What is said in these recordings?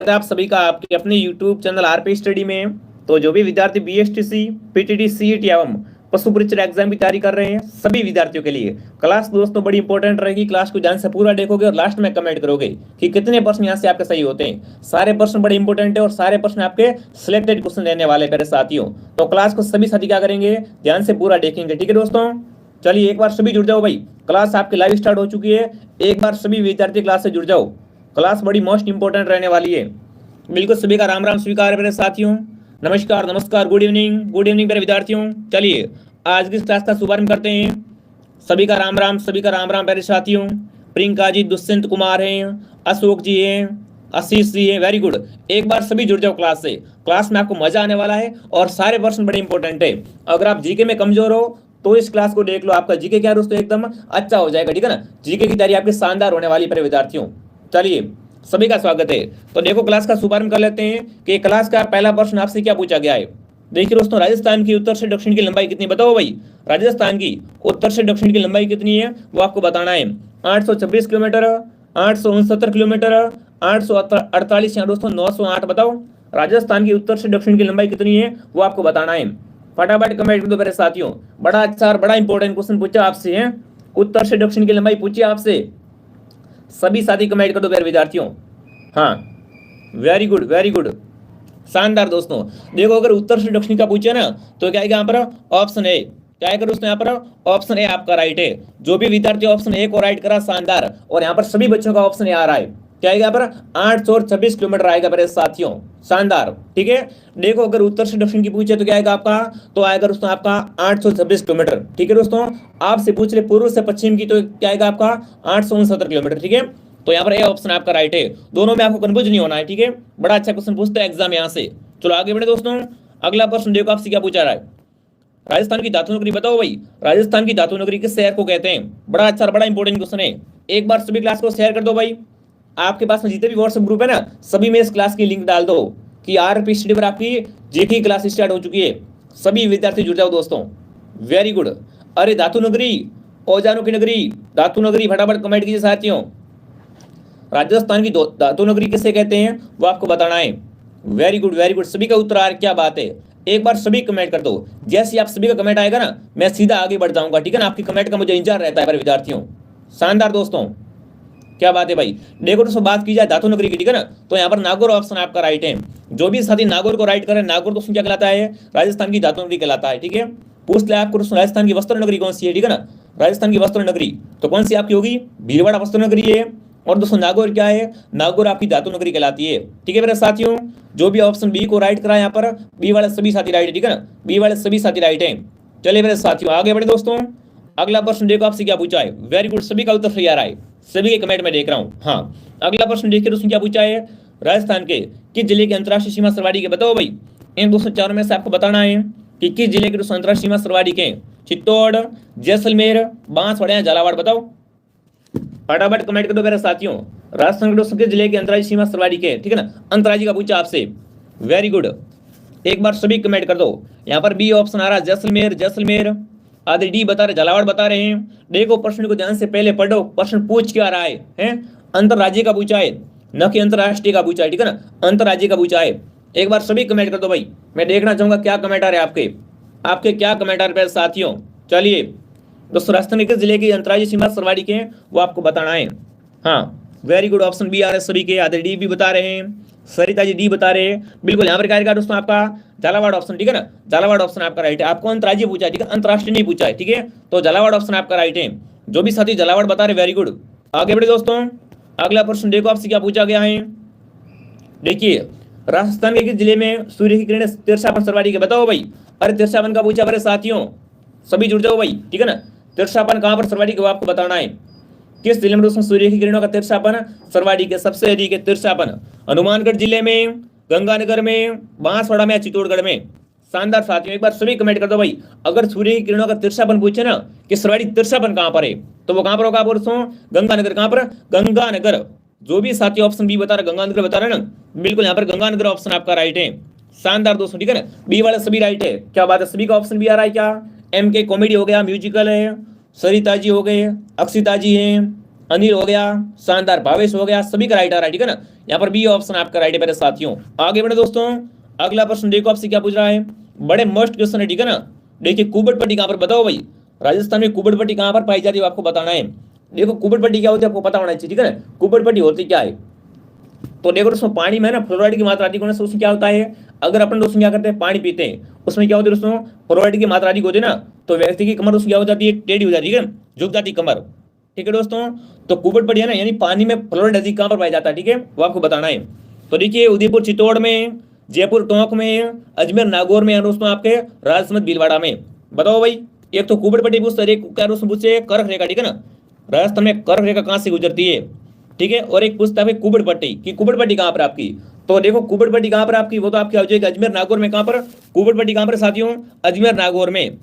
है आप सभी का आपके अपने YouTube चैनल आरपी स्टडी में। तो जो भी विद्यार्थी बीएसटीसी, पीटीटी, सीईटी एवं पशु परीक्षा एग्जाम की तैयारी कर रहे हैं सभी विद्यार्थियों के लिए क्लास दोस्तों बड़ी इंपॉर्टेंट रहेगी। क्लास को ध्यान से पूरा देखोगे और लास्ट में कमेंट करोगे कि कितने प्रश्न यहाँ से आपके सही होते हैं। सारे प्रश्न बड़े इंपॉर्टेंट है और सारे प्रश्न आपके सिलेक्टेड क्वेश्चन रहने वाले मेरे साथियों। तो क्लास को सभी साथी क्या करेंगे, ध्यान से पूरा देखेंगे। ठीक है दोस्तों, चलिए एक बार सभी जुड़ जाओ भाई। क्लास आपकी लाइव स्टार्ट हो चुकी है, एक बार सभी विद्यार्थी क्लास से जुड़ जाओ। क्लास बड़ी मोस्ट इंपॉर्टेंट रहने वाली है। बिल्कुल सभी का राम राम स्वीकार है मेरे साथियों। नमस्कार नमस्कार, गुड इवनिंग मेरे विद्यार्थियों। चलिए आज की क्लास का शुभारंभ करते हैं। सभी का राम राम मेरे साथियों। प्रियंका जी, दुष्यंत कुमार हैं, अशोक जी हैं, आशीष जी हैं, वेरी गुड। एक बार सभी जुड़ जाओ क्लास से। क्लास में आपको मजा आने वाला है और सारे प्रश्न बड़े इंपॉर्टेंट है। अगर आप जीके में कमजोर हो तो इस क्लास को देख लो, आपका जीके क्या दोस्तों एकदम अच्छा हो जाएगा। ठीक है ना, जीके की तैयारी आपकी शानदार होने वाली है विद्यार्थियों। चलिए सभी का स्वागत है। तो देखो क्लास का शुभारंभ कर लेते हैं कि क्लास का पहला प्रश्न आपसे क्या पूछा गया है। देखिए दोस्तों, राजस्थान की उत्तर से दक्षिण की लंबाई कितनी, बताओ भाई। राजस्थान की उत्तर से दक्षिण की लंबाई कितनी है वो आपको बताना है। 826 किलोमीटर, 869 किलोमीटर, 848 या दोस्तों 908, बताओ राजस्थान की उत्तर से दक्षिण की लंबाई कितनी है वो आपको बताना है। फटाफट कमेंट कर दो मेरे साथियों। बड़ा अच्छा और बड़ा इंपॉर्टेंट क्वेश्चन पूछा आपसे है। उत्तर से दक्षिण की लंबाई पूछी आपसे, सभी साथी कमेंट कर दो मेरे विद्यार्थियों। हाँ, वेरी गुड, शानदार दोस्तों। देखो अगर उत्तर से दक्षिण का पूछे ना तो क्या है यहाँ पर ऑप्शन ए। क्या है दोस्तों, यहाँ पर ऑप्शन ए आपका राइट है। जो भी विद्यार्थी ऑप्शन ए को राइट करा शानदार। और यहाँ पर सभी बच्चों का ऑप्शन ए आ रहा है। क्या आएगा यहाँ पर 826 किलोमीटर आएगा मेरे साथियों, शानदार। ठीक है, देखो अगर उत्तर से दक्षिण की पूछे तो क्या आएगा आपका, तो आएगा दोस्तों आपका 826 किलोमीटर। ठीक है दोस्तों, आपसे पूछ ले पूर्व से पश्चिम की तो क्या आएगा आपका 869 किलोमीटर। ठीक है, तो यहाँ पर ए ऑप्शन आपका राइट है। दोनों में आपको कंफ्यूज नहीं होना है। ठीक है, बड़ा अच्छा क्वेश्चन पूछते हैं एग्जाम यहाँ से। चलो आगे बढ़े दोस्तों। अगला प्रश्न देखो आपसे क्या पूछा रहा है। राजस्थान की धातु नगरी बताओ भाई। राजस्थान की धातु नगरी किस शहर को कहते हैं। बड़ा अच्छा बड़ा इंपॉर्टेंट क्वेश्चन है। एक बार सभी क्लास को शेयर कर दो भाई। आपके पास में जितने भी व्हाट्सएप ग्रुप है ना सभी में इस क्लास की लिंक डाल दो कि आरपी स्टडी पर आपकी जीके क्लास स्टार्ट हो चुकी है। सभी विद्यार्थी जुड़ जाओ दोस्तों, वेरी गुड। अरे धातु नगरी, औजारों की नगरी, धातु नगरी, फटाफट कमेंट कीजिए साथियों। राजस्थान की धातु नगरी किसे कहते हैं वो आपको बताना है। वेरी गुड, सभी का उत्तर आ रहा है, क्या बात है। एक बार सभी कमेंट कर दो। जैसे आप सभी का कमेंट आएगा ना मैं सीधा आगे बढ़ जाऊंगा। ठीक है ना, आपकी कमेंट का मुझे इंतजार रहता है मेरे विद्यार्थियों। शानदार दोस्तों, क्या बात है भाई। देखो दोस्तों, बात की जाए धातु नगरी की, ठीक है ना, तो यहाँ पर नागौर ऑप्शन आपका राइट है। जो भी साथी नागौर को राइट करे, नागौर दोस्तों क्या कहलाता है, राजस्थान की धातु नगरी कहलाता है। ठीक है, पूछ ले आपको दोस्तों राजस्थान की वस्त्र नगरी कौन सी है। ठीक है ना, राजस्थान की वस्त्र नगरी तो कौन सी आपकी होगी, भीलवाड़ा वस्त्र नगरी है। और दोस्तों नागौर क्या है, नागौर आपकी धातु नगरी कहलाती है। ठीक है मेरे साथियों, जो भी ऑप्शन बी को राइट करा यहाँ पर बी वाले सभी साथी राइट है। ठीक है ना, बी वाले सभी साथी राइट है। चलिए मेरे साथियों आगे बढ़े दोस्तों। अगला प्रश्न देखो आपसे क्या पूछा है। वेरी गुड, सभी का उत्तर सही आ रहा है, सभी के कमेंट में देख रहा हूँ। हाँ, अगला प्रश्न देखिए दोस्तों क्या पूछा है। राजस्थान के किस जिले की अंतर्राष्ट्रीय सीमा सर्वाधिक है, बताओ भाई। इन दोस्तों चारों में से आपको बताना है कि किस जिले के दोस्तों अंतर्राष्ट्रीय सीमा सर्वाधिक है। चित्तौड़, जैसलमेर, बांसवाड़ा या झालावाड़, बताओ फटाफट कमेंट कर दो मेरे साथियों। राजस्थान के दोस्तों किस जिले की अंतर्राष्ट्रीय सीमा सर्वाधिक है। ठीक है ना, अंतर्राज्यीय का पूछा आपसे, वेरी गुड। एक बार सभी कमेंट कर दो। यहाँ पर बी ऑप्शन आ रहा है जैसलमेर, आदि डी बता रहे, झालावाड़ बता रहे हैं। देखो प्रश्न को ध्यान से पहले पढ़ो, प्रश्न पूछ क्या रहा है अंतरराज्य का पूछा है, न कि अंतरराष्ट्रीय का पूछा है। ठीक है ना, अंतरराज्य का पूछा है। एक बार सभी कमेंट कर दो भाई, मैं देखना चाहूंगा क्या कमेंट आ रहे आपके क्या कमेंट आ रहे साथियों। चलिए दोस्तों, राजस्थान के किस जिले की अंतरराज्यीय सीमा सर्वाधिक है वो आपको बताना है। हाँ, वेरी गुड, ऑप्शन बी आ रहे सभी के, आधे डी भी बता रहे हैं, सरिता जी डी बता रहे हैं। बिल्कुल यहाँ पर क्या आएगा दोस्तों आपका झालावाड़ ऑप्शन। ठीक है ना, झालावाड़ ऑप्शन आपका राइट है। आपको अंतरराज्यीय पूछा है, ठीक है, अंतरराष्ट्रीय नहीं पूछा है। ठीक है, तो झालावाड़ ऑप्शन आपका राइट है। जो भी साथी झालावाड़ बता रहे, वेरी गुड। आगे बढ़े दोस्तों। अगला प्रश्न देखो आपसे क्या पूछा गया है। देखिए राजस्थान के किस जिले में सूर्य की किरणें तिरछापन सर्वाधिक है, बताओ भाई। अरे तिरछापन का पूछा मेरे साथियों, सभी जुड़ जाओ भाई। ठीक है ना, तिरछापन कहाँ पर सर्वाधिक है वो आपको बताना है। किस जिले में दोस्तों सूर्य की किरणों का तिरछापन सर्वाधिक है, सबसे अधिक है तिरछापन। हनुमानगढ़ जिले में, गंगानगर में, बांसवाड़ा में या चित्तौड़गढ़ में। शानदार साथियों, एक बार सभी कमेंट कर दो भाई। अगर सूर्य की किरणों का तिरछापन पूछे ना कि सर्वाधिक तिरछापन कहाँ पर है तो वो कहाँ पर होगा दोस्तों, गंगानगर। कहाँ पर, गंगानगर। जो भी साथी ऑप्शन बी बता रहे, गंगानगर बता रहे ना, बिल्कुल यहाँ पर गंगानगर ऑप्शन आपका राइट है। शानदार दोस्तों, ठीक है ना, बी वाले सभी राइट है। क्या बात है, सभी का ऑप्शन बी आ रहा है। क्या एम के कॉमेडी हो गया, म्यूजिकल है, सरिता जी हो गए, अक्षिता जी हैं, अनिल हो गया, शानदार, भावेश हो गया, सभी का राइट आ रहा है, ठीक है ना। यहाँ पर बी ऑप्शन आपका राइट है मेरे साथियों। आगे बढ़े दोस्तों, अगला प्रश्न देखो आपसे क्या पूछ रहा है, बड़े मस्ट क्वेश्चन है, ठीक है ना। देखिए कुबड़ पट्टी कहाँ पर, बताओ भाई, राजस्थान में कुबड़ पट्टी कहाँ पर पाई जाती है आपको बताना है। देखो कुबड़ पट्टी क्या होती है आपको पता होना चाहिए, ठीक है ना। कुबड़ पट्टी होती क्या है, तो देखो दोस्तों पानी में ना फ्लोराइड की मात्रा अधिक होने से उसमें क्या होता है, अगर अपन दोस्तों क्या करते हैं पानी पीते हैं, उसमें क्या होती है दोस्तों, फ्लोराइड की मात्रा अधिक होती है ना, तो व्यक्ति की कमर उसमें क्या हो जाती है, टेढ़ी हो जाती है, झुक जाती है कमर, ठीक है दोस्तों। तो कुबड़ पट्टी है ना, यानी पानी में फ्लोराइड अधिक कहाँ पर पाया जाता है, ठीक है, वो आपको बताना है। तो देखिए उदयपुर चित्तौड़ में, जयपुर टोंक में, अजमेर नागौर में, दोस्तों आपके राजसमंद भीलवाड़ा में। बताओ भाई, एक तो कुबड़ पट्टी पूछते, एक क्या दोस्तों पूछे करक रेखा, ठीक है ना, राजस्थान में करक रेखा कहाँ से गुजरती है, ठीक है। और एक पूछता है कुबड़ पट्टी की, कुबड़ पट्टी कहाँ पर आपकी, तो देखो कुबड़ पट्टी कहाँ पर आपकी, वो तो आपकी हो जाएगी अजमेर नागौर में। कहाँ पर कुबड़ पट्टी कहाँ पर साथियों, अजमेर नागौर में,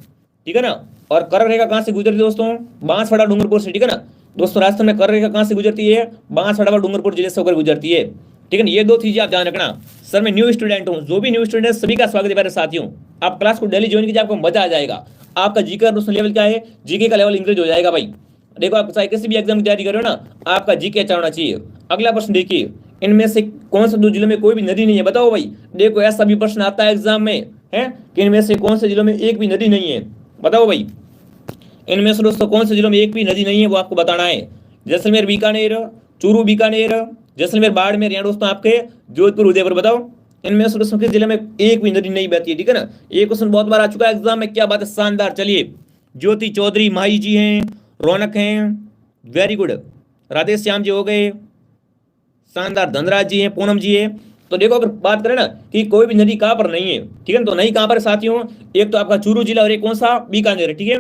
ठीक है ना। और करक रेखा कहाँ से गुजरती है दोस्तों, बांसवाड़ा डूंगरपुर से, ठीक है ना दोस्तों। राजस्थान में करक रेखा कहाँ से गुजरती है, बांसवाड़ा व डूंगरपुर जिले से होकर गुजरती है, ठीक है ना। ये दो चीजें आप ध्यान रखना। सर मैं न्यू स्टूडेंट हूँ, जो भी न्यू स्टूडेंट सभी का स्वागत है मेरे साथियों। आप क्लास को डेली ज्वाइन कीजिए, आपको मजा आ जाएगा। आपका जीके का दोस्तों लेवल क्या है, जीके का लेवल इंक्रीज हो जाएगा भाई। देखो आप चाहे किसी भी एग्जाम की तैयारी करो ना, आपका जीके अच्छा होना चाहिए। अगला प्रश्न देखिए, इनमें से कौन से दो जिलों में कोई भी नदी नहीं है, बताओ भाई। देखो ऐसा भी प्रश्न आता है एग्जाम में, है कि इनमें से कौन से जिलों में एक भी नदी नहीं है, बताओ भाई। इनमें से दोस्तों कौन से जिलों में एक भी नदी नहीं है, वो आपको बताना है। जैसलमेर बीकानेर, चूरू बीकानेर, जैसलमेर बाड़मेर, या दोस्तों आपके जोधपुर उदयपुर। बताओ इनमें से दोस्तों किस जिले में एक भी नदी नहीं बहती है, ठीक है ना। ये क्वेश्चन बहुत बार आ चुका है एग्जाम में, क्या बात है, शानदार। चलिए ज्योति चौधरी माही जी हैं, रौनक हैं, वेरी गुड, राधे श्याम जी हो गए, शानदार, धनराज जी हैं, पूनम जी है। तो देखो अगर बात करें ना कि कोई भी नदी कहाँ पर नहीं है, ठीक है ना, तो नहीं कहाँ पर साथियों, एक तो आपका चूरू जिला और एक कौन सा, बीकानेर, ठीक है।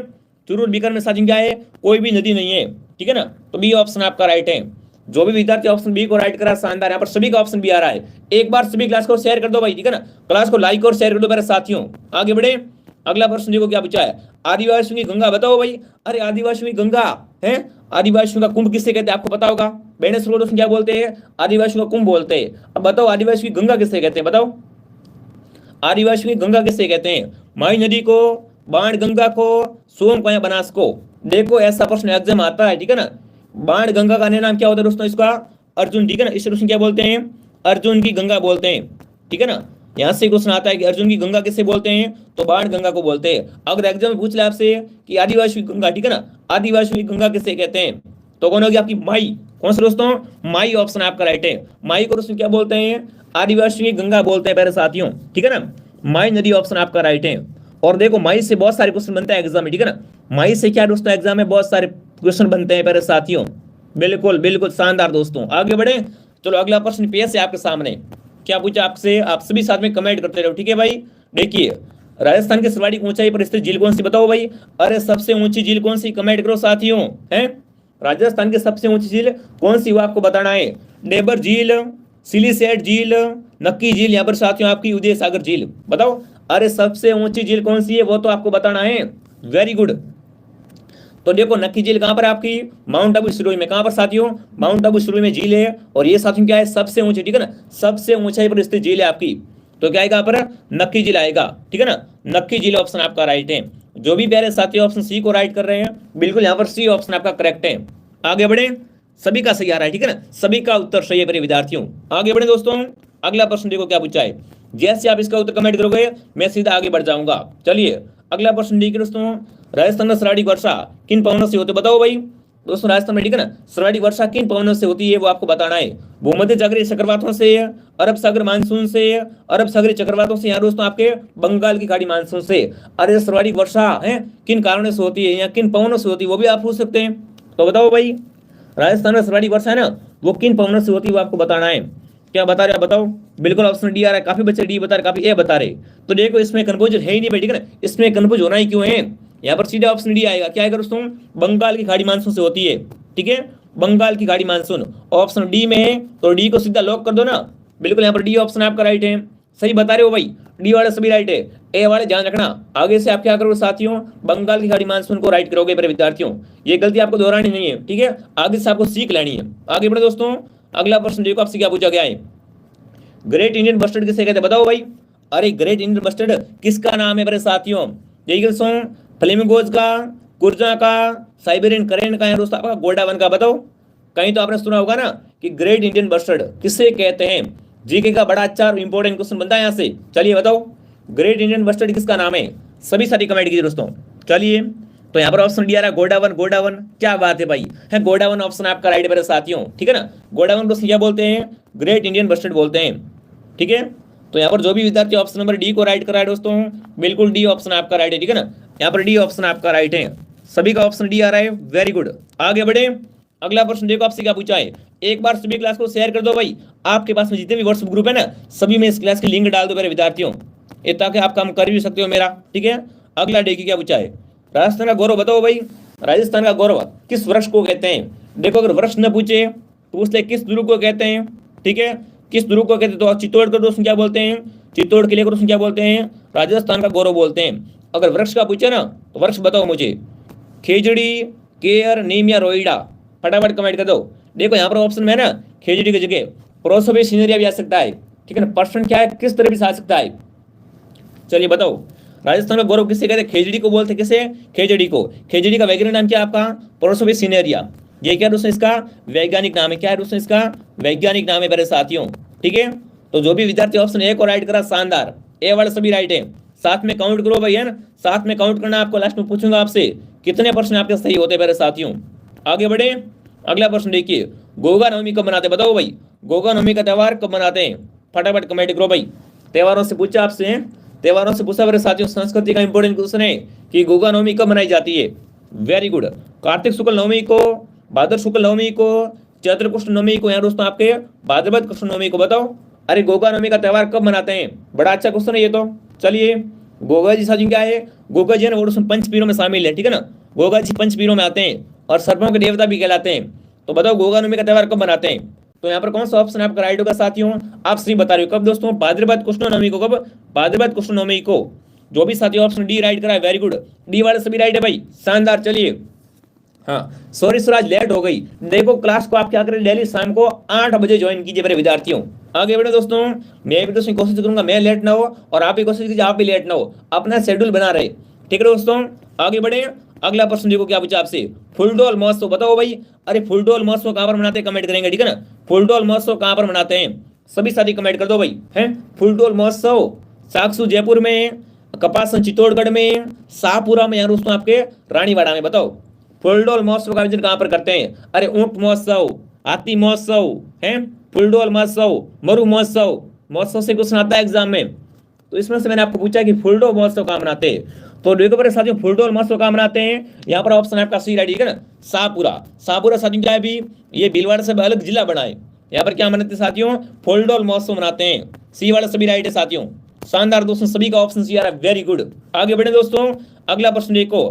चूरू और बीकानेर में साथियों क्या है, कोई भी नदी नहीं है, ठीक है ना। तो बी ऑप्शन आपका राइट है। जो भी विद्यार्थी ऑप्शन बी को राइट करा, शानदार, यहाँ पर सभी का ऑप्शन बी आ रहा है। एक बार सभी क्लास को शेयर कर दो भाई, ठीक है ना, क्लास को लाइक और शेयर कर दो मेरे साथियों। आगे बढ़े, अगला प्रश्न देखो क्या पूछा है, आदिवासियों की गंगा, बताओ भाई। अरे आदिवासियों की गंगा है, आदिवासियों का कुंभ किससे कहते हैं आपको पता होगा, बेनेश्वर दोस्तों क्या बोलते हैं, आदिवासियों का कुंभ बोलते हैं। अब बताओ आदिवासियों की गंगा किससे कहते हैं, बताओ आदिवासियों की गंगा किससे कहते हैं, माई नदी को, बाण गंगा को, सोम को या बनास को। देखो ऐसा प्रश्न एग्जाम आता है, ठीक है ना। बाण गंगा का अन्य नाम क्या होता है दोस्तों, इसका अर्जुन, ठीक है ना, इसे दोस्तों क्या बोलते हैं, अर्जुन की गंगा बोलते हैं, ठीक है ना। यहाँ से क्वेश्चन आता है कि अर्जुन की गंगा किसे बोलते हैं, तो बाण गंगा को बोलते हैं। अगर एग्जाम में पूछ ले आपसे कि आदिवासी की गंगा, ठीक है ना, आदिवासी की गंगा किसे कहते हैं, तो कौन होगी आपकी, माई। कौन से दोस्तों, माई ऑप्शन आपका राइट है। माई को दोस्तों क्या बोलते हैं, आदिवासी की गंगा बोलते हैं मेरे साथियों, ठीक है ना। माई नदी ऑप्शन आपका राइट है। और देखो माई से बहुत सारे क्वेश्चन बनते हैं एग्जाम में, ठीक है ना। माई से क्या दोस्तों एग्जाम में बहुत सारे क्वेश्चन बनते हैं मेरे साथियों, बिल्कुल बिल्कुल शानदार दोस्तों। आगे बढ़े, चलो अगला प्रश्न पेश है आपके सामने, क्या पूछा आपसे, आप सभी साथ में कमेंट करते रहो, ठीक है भाई। देखिए राजस्थान के सर्वाधिक ऊंचाई पर स्थित झील कौन सी, बताओ भाई। अरे सबसे ऊंची झील कौन सी, कमेंट करो साथियों, हैं राजस्थान की सबसे ऊंची झील कौन सी, वो आपको बताना है। नेबर झील, सिलीसेट झील, नक्की झील, यहाँ पर साथियों आपकी उदय सागर झील। बताओ अरे सबसे ऊंची झील कौन सी है, वो तो आपको बताना है। Very good. तो देखो नक्की झील कहां पर आपकी, माउंट आबू सिरोही में। कहां पर साथियों, माउंट आबू सिरोही में झील है। और ये साथियों क्या है, सबसे ऊंची, ठीक है ना, सबसे ऊंचाई पर स्थित झील है आपकी। तो क्या आएगा पर, नक्की झील आएगा, ठीक है ना। नक्की झील ऑप्शन आपका राइट है। जो भी प्यारे साथी ऑप्शन सी को राइट कर रहे हैं, बिल्कुल यहाँ पर सी ऑप्शन आपका करेक्ट है। आगे बढ़े, सभी का सही आ रहा है, ठीक है ना, सभी का उत्तर सही है मेरे विद्यार्थियों। आगे बढ़े दोस्तों, अगला प्रश्न देखो क्या पूछा है। जैसे आप इसका उत्तर कमेंट करोगे मैं सीधा आगे बढ़ जाऊंगा। चलिए अगला प्रश्न देखिए दोस्तों, राजस्थान में सर्वाधिक वर्षा किन पवनों से होती है, बताओ भाई। दोस्तों राजस्थान में, ठीक है ना, सर्वाधिक वर्षा किन पवनों से होती है, वो आपको बताना है। भूमध्य सागरीय चक्रवातों से, अरब सागर मानसून से, अरब सागरीय चक्रवातों से, या दोस्तों आपके बंगाल की खाड़ी मानसून से। अरे सर्वाधिक वर्षा है किन कारणों से होती है या किन पवनों से होती है, वो भी आप पूछ सकते हैं। तो बताओ भाई, राजस्थान में सर्वाधिक वर्षा है ना, वो किन पवनों से होती है, वो आपको बताना है। क्या बता रहे आप बताओ, बिल्कुल ऑप्शन डी आ रहा है। काफी बच्चे डी बता रहे, काफी ए बता रहे। तो देखो इसमें कंफ्यूजन है ही नहीं भाई, ठीक है ना, इसमें कंफ्यूज होना ही क्यों है। यहाँ पर सीधा ऑप्शन डी आएगा। क्या आएगा दोस्तों, बंगाल की खाड़ी मानसून से होती है, ठीक है, बंगाल की खाड़ी मानसून ऑप्शन डी में है। तो डी को सीधा लॉक कर दो ना, बिल्कुल यहाँ पर डी ऑप्शन आपका राइट है। सही बता रहे हो भाई, डी वाले सभी राइट है, ए वाले ध्यान रखना। आगे से आप क्या करोगे साथियों, बंगाल की खाड़ी मानसून को राइट करोगे मेरे विद्यार्थियों। ये गलती आपको दोहरानी नहीं है, ठीक है, आगे से आपको सीख लेनी है। आगे बढ़े दोस्तों, अगला प्रश्न देखो आपसे क्या पूछा गया है। ग्रेट इंडियन बस्टर्ड किसे कहते हैं, बताओ भाई। अरे ग्रेट इंडियन बस्टर्ड किसका नाम है मेरे साथियों, देखिए फ्लेमिंगोज का, कुर्जा का, साइबेरियन करेंट का है दोस्तों आपका, गोल्डावन का। बताओ कहीं तो आपने सुना होगा ना कि ग्रेट इंडियन बस्टर्ड किसे कहते हैं। जीके का बड़ा अच्छा और इंपॉर्टेंट क्वेश्चन बनता है यहाँ से। चलिए बताओ, ग्रेट इंडियन बस्टर्ड किसका नाम है? सभी साथी कमेंट कीजिए दोस्तों। चलिए, तो यहाँ पर ऑप्शन डी आ रहा है गोडावन। गोडावन, क्या बात है भाई, है गोडावन ऑप्शन आपका राइट मेरे साथियों, ठीक है ना। गोडावन को क्या बोलते हैं? ग्रेट इंडियन बस्टर्ड बोलते हैं, ठीक है। तो यहाँ पर जो भी विद्यार्थी ऑप्शन नंबर डी को राइट कर रहा है दोस्तों, बिल्कुल डी ऑप्शन आपका राइट है, ठीक है ना। यहाँ पर डी ऑप्शन आपका राइट है, सभी का ऑप्शन डी आ रहा है, वेरी गुड। आगे बढ़े, अगला प्रश्न देखो आपसे क्या पूछा है। एक बार सभी क्लास को शेयर कर दो भाई, आपके पास में जितने भी व्हाट्सएप ग्रुप है ना, सभी में इस क्लास की लिंक डाल दो मेरे विद्यार्थियों, ये ताकि आप काम कर भी सकते हो मेरा, ठीक है। अगला देखिए क्या पूछा है। राजस्थान का गौरव बताओ भाई, राजस्थान का गौरव किस वृक्ष को कहते हैं? देखो, अगर वृक्ष न पूछे तो पूछते किस ध्रुव को कहते हैं, ठीक है, किस ध्रुव को कहते हैं। तो चित्तौड़ का दोस्तों क्या बोलते हैं? चित्तौड़ किले को दोस्तों क्या बोलते हैं? राजस्थान का गौरव बोलते हैं। अगर वृक्ष का पूछे ना तो वृक्ष बताओ मुझे, खेजड़ी, केयर, नीम या रोइडा, फटाफट कमेंट कर दो। देखो यहाँ पर ऑप्शन में है ना, खेजड़ी की जगह प्रोसोपियस सीनेरिया भी आ सकता है, ठीक है ना। पर्सन क्या है, किस तरह भी आ सकता है। चलिए बताओ, राजस्थान का गौरव किसे कहते हैं? खेजड़ी को बोलते, किसे? खेजड़ी को। खेजड़ी का वैज्ञानिक नाम क्या है आपका? प्रोसोपियस सीनेरिया। ये क्या दोस्तों इसका वैज्ञानिक नाम है? क्या है दोस्तों इसका वैज्ञानिक नाम है मेरे साथियों, ठीक है। तो जो भी विद्यार्थी ऑप्शन ए को राइट करा, शानदार, ए वाले सभी राइट है। साथ में काउंट करो भाई, है ना, साथ में काउंट करना। आपको लास्ट में पूछूंगा आपसे कितने प्रश्न आपके सही होते हैं मेरे साथियों। आगे बढ़े, अगला प्रश्न देखिए, गोगा नवमी कब मनाते बताओ भाई। गोगा नवमी का त्यौहार कब मनाते हैं? फटाफट कमेंट करो भाई। त्योहारों से पूछा आपसे, त्योहारों से पूछा मेरे साथियों। संस्कृति का इंपॉर्टेंट क्वेश्चन है कि गोगा नवमी कब मनाई जाती है। Very good. कार्तिक शुक्ल नवमी को, भाद्र शुक्ल नवमी को, चैत्र कृष्ण नवमी को, यहाँ दोस्तों आपके भाद्रपद कृष्ण नवमी को बताओ। अरे गोगा नवमी का त्यौहार कब मनाते हैं? बड़ा अच्छा क्वेश्चन है ये तो। चलिए, गोगा जी साथियों क्या है? गोगा जी है ना, वो दोस्तों पंचपीरों में शामिल है, ठीक है ना। गोगा जी पंचपीरों में आते हैं और सर्पों के देवता भी कहलाते हैं। तो बताओ गोगा नवमी का त्यौहार कब मनाते हैं? तो यहाँ पर कौन सा ऑप्शन आपका राइट होगा साथियों? आप सही बता रहे हो। कब दोस्तों? भाद्रपद कृष्ण नवमी को। कब? भाद्रपद कृष्ण नवमी को। जो भी साथियों ऑप्शन डी राइट करा है, वेरी गुड, डी वाले सभी राइट है भाई, शानदार। चलिए, हाँ सॉरी सर, आज लेट हो गई। देखो, क्लास को आप क्या करें, डेली शाम को 8 बजे ज्वाइन कीजिए मेरे विद्यार्थियों। आगे बढ़े दोस्तों, मैं भी दोस्तों कोशिश करूंगा मैं लेट ना हो, और आप भी कोशिश कीजिए आप भी लेट ना हो, अपना शेड्यूल बना रहे, ठीक है दोस्तों। आगे बढ़े, अगला प्रश्न देखो क्या पूछा आपसे। फुलडोल महोत्सव बताओ भाई। अरे फुलडोल महोत्सव कहाँ पर मनाते हैं? कमेंट करेंगे, ठीक है ना। फुलडोल महोत्सव कहाँ पर मनाते हैं? सभी साथी कमेंट कर दो भाई। है फुलडोल महोत्सव साक्षु जयपुर में, कपासन चित्तौड़गढ़ में, शाहपुरा में, या दोस्तों आपके रानीवाड़ा में। बताओ फुलडोल महोत्सव का आयोजन कहाँ पर करते हैं? अरे ऊंट महोत्सव, हाथी महोत्सव, है फुलडोल महोत्सव, मरु महोत्सव। महोत्सव से क्वेश्चन आता है एग्जाम में, तो इसमें से मैंने आपको पूछा कि फुलडोल महोत्सव कहाँ मनाते हैं। तो देखो मेरे साथियों, फुलडोल महोत्सव कहाँ मनाते हैं? यहाँ पर ऑप्शन आपका सी राइट, ठीक है ना, शाहपुरा। शाहपुरा साथियों क्या है भी, ये भीलवाड़ा से अलग जिला बना है। यहाँ पर क्या मनाते हैं साथियों? फुलडोल महोत्सव मनाते हैं। सी वाला सभी राइट है साथियों, शानदार दोस्तों, सभी का ऑप्शन सी आ रहा है, वेरी गुड। आगे बढ़े दोस्तों, अगला प्रश्न देखो,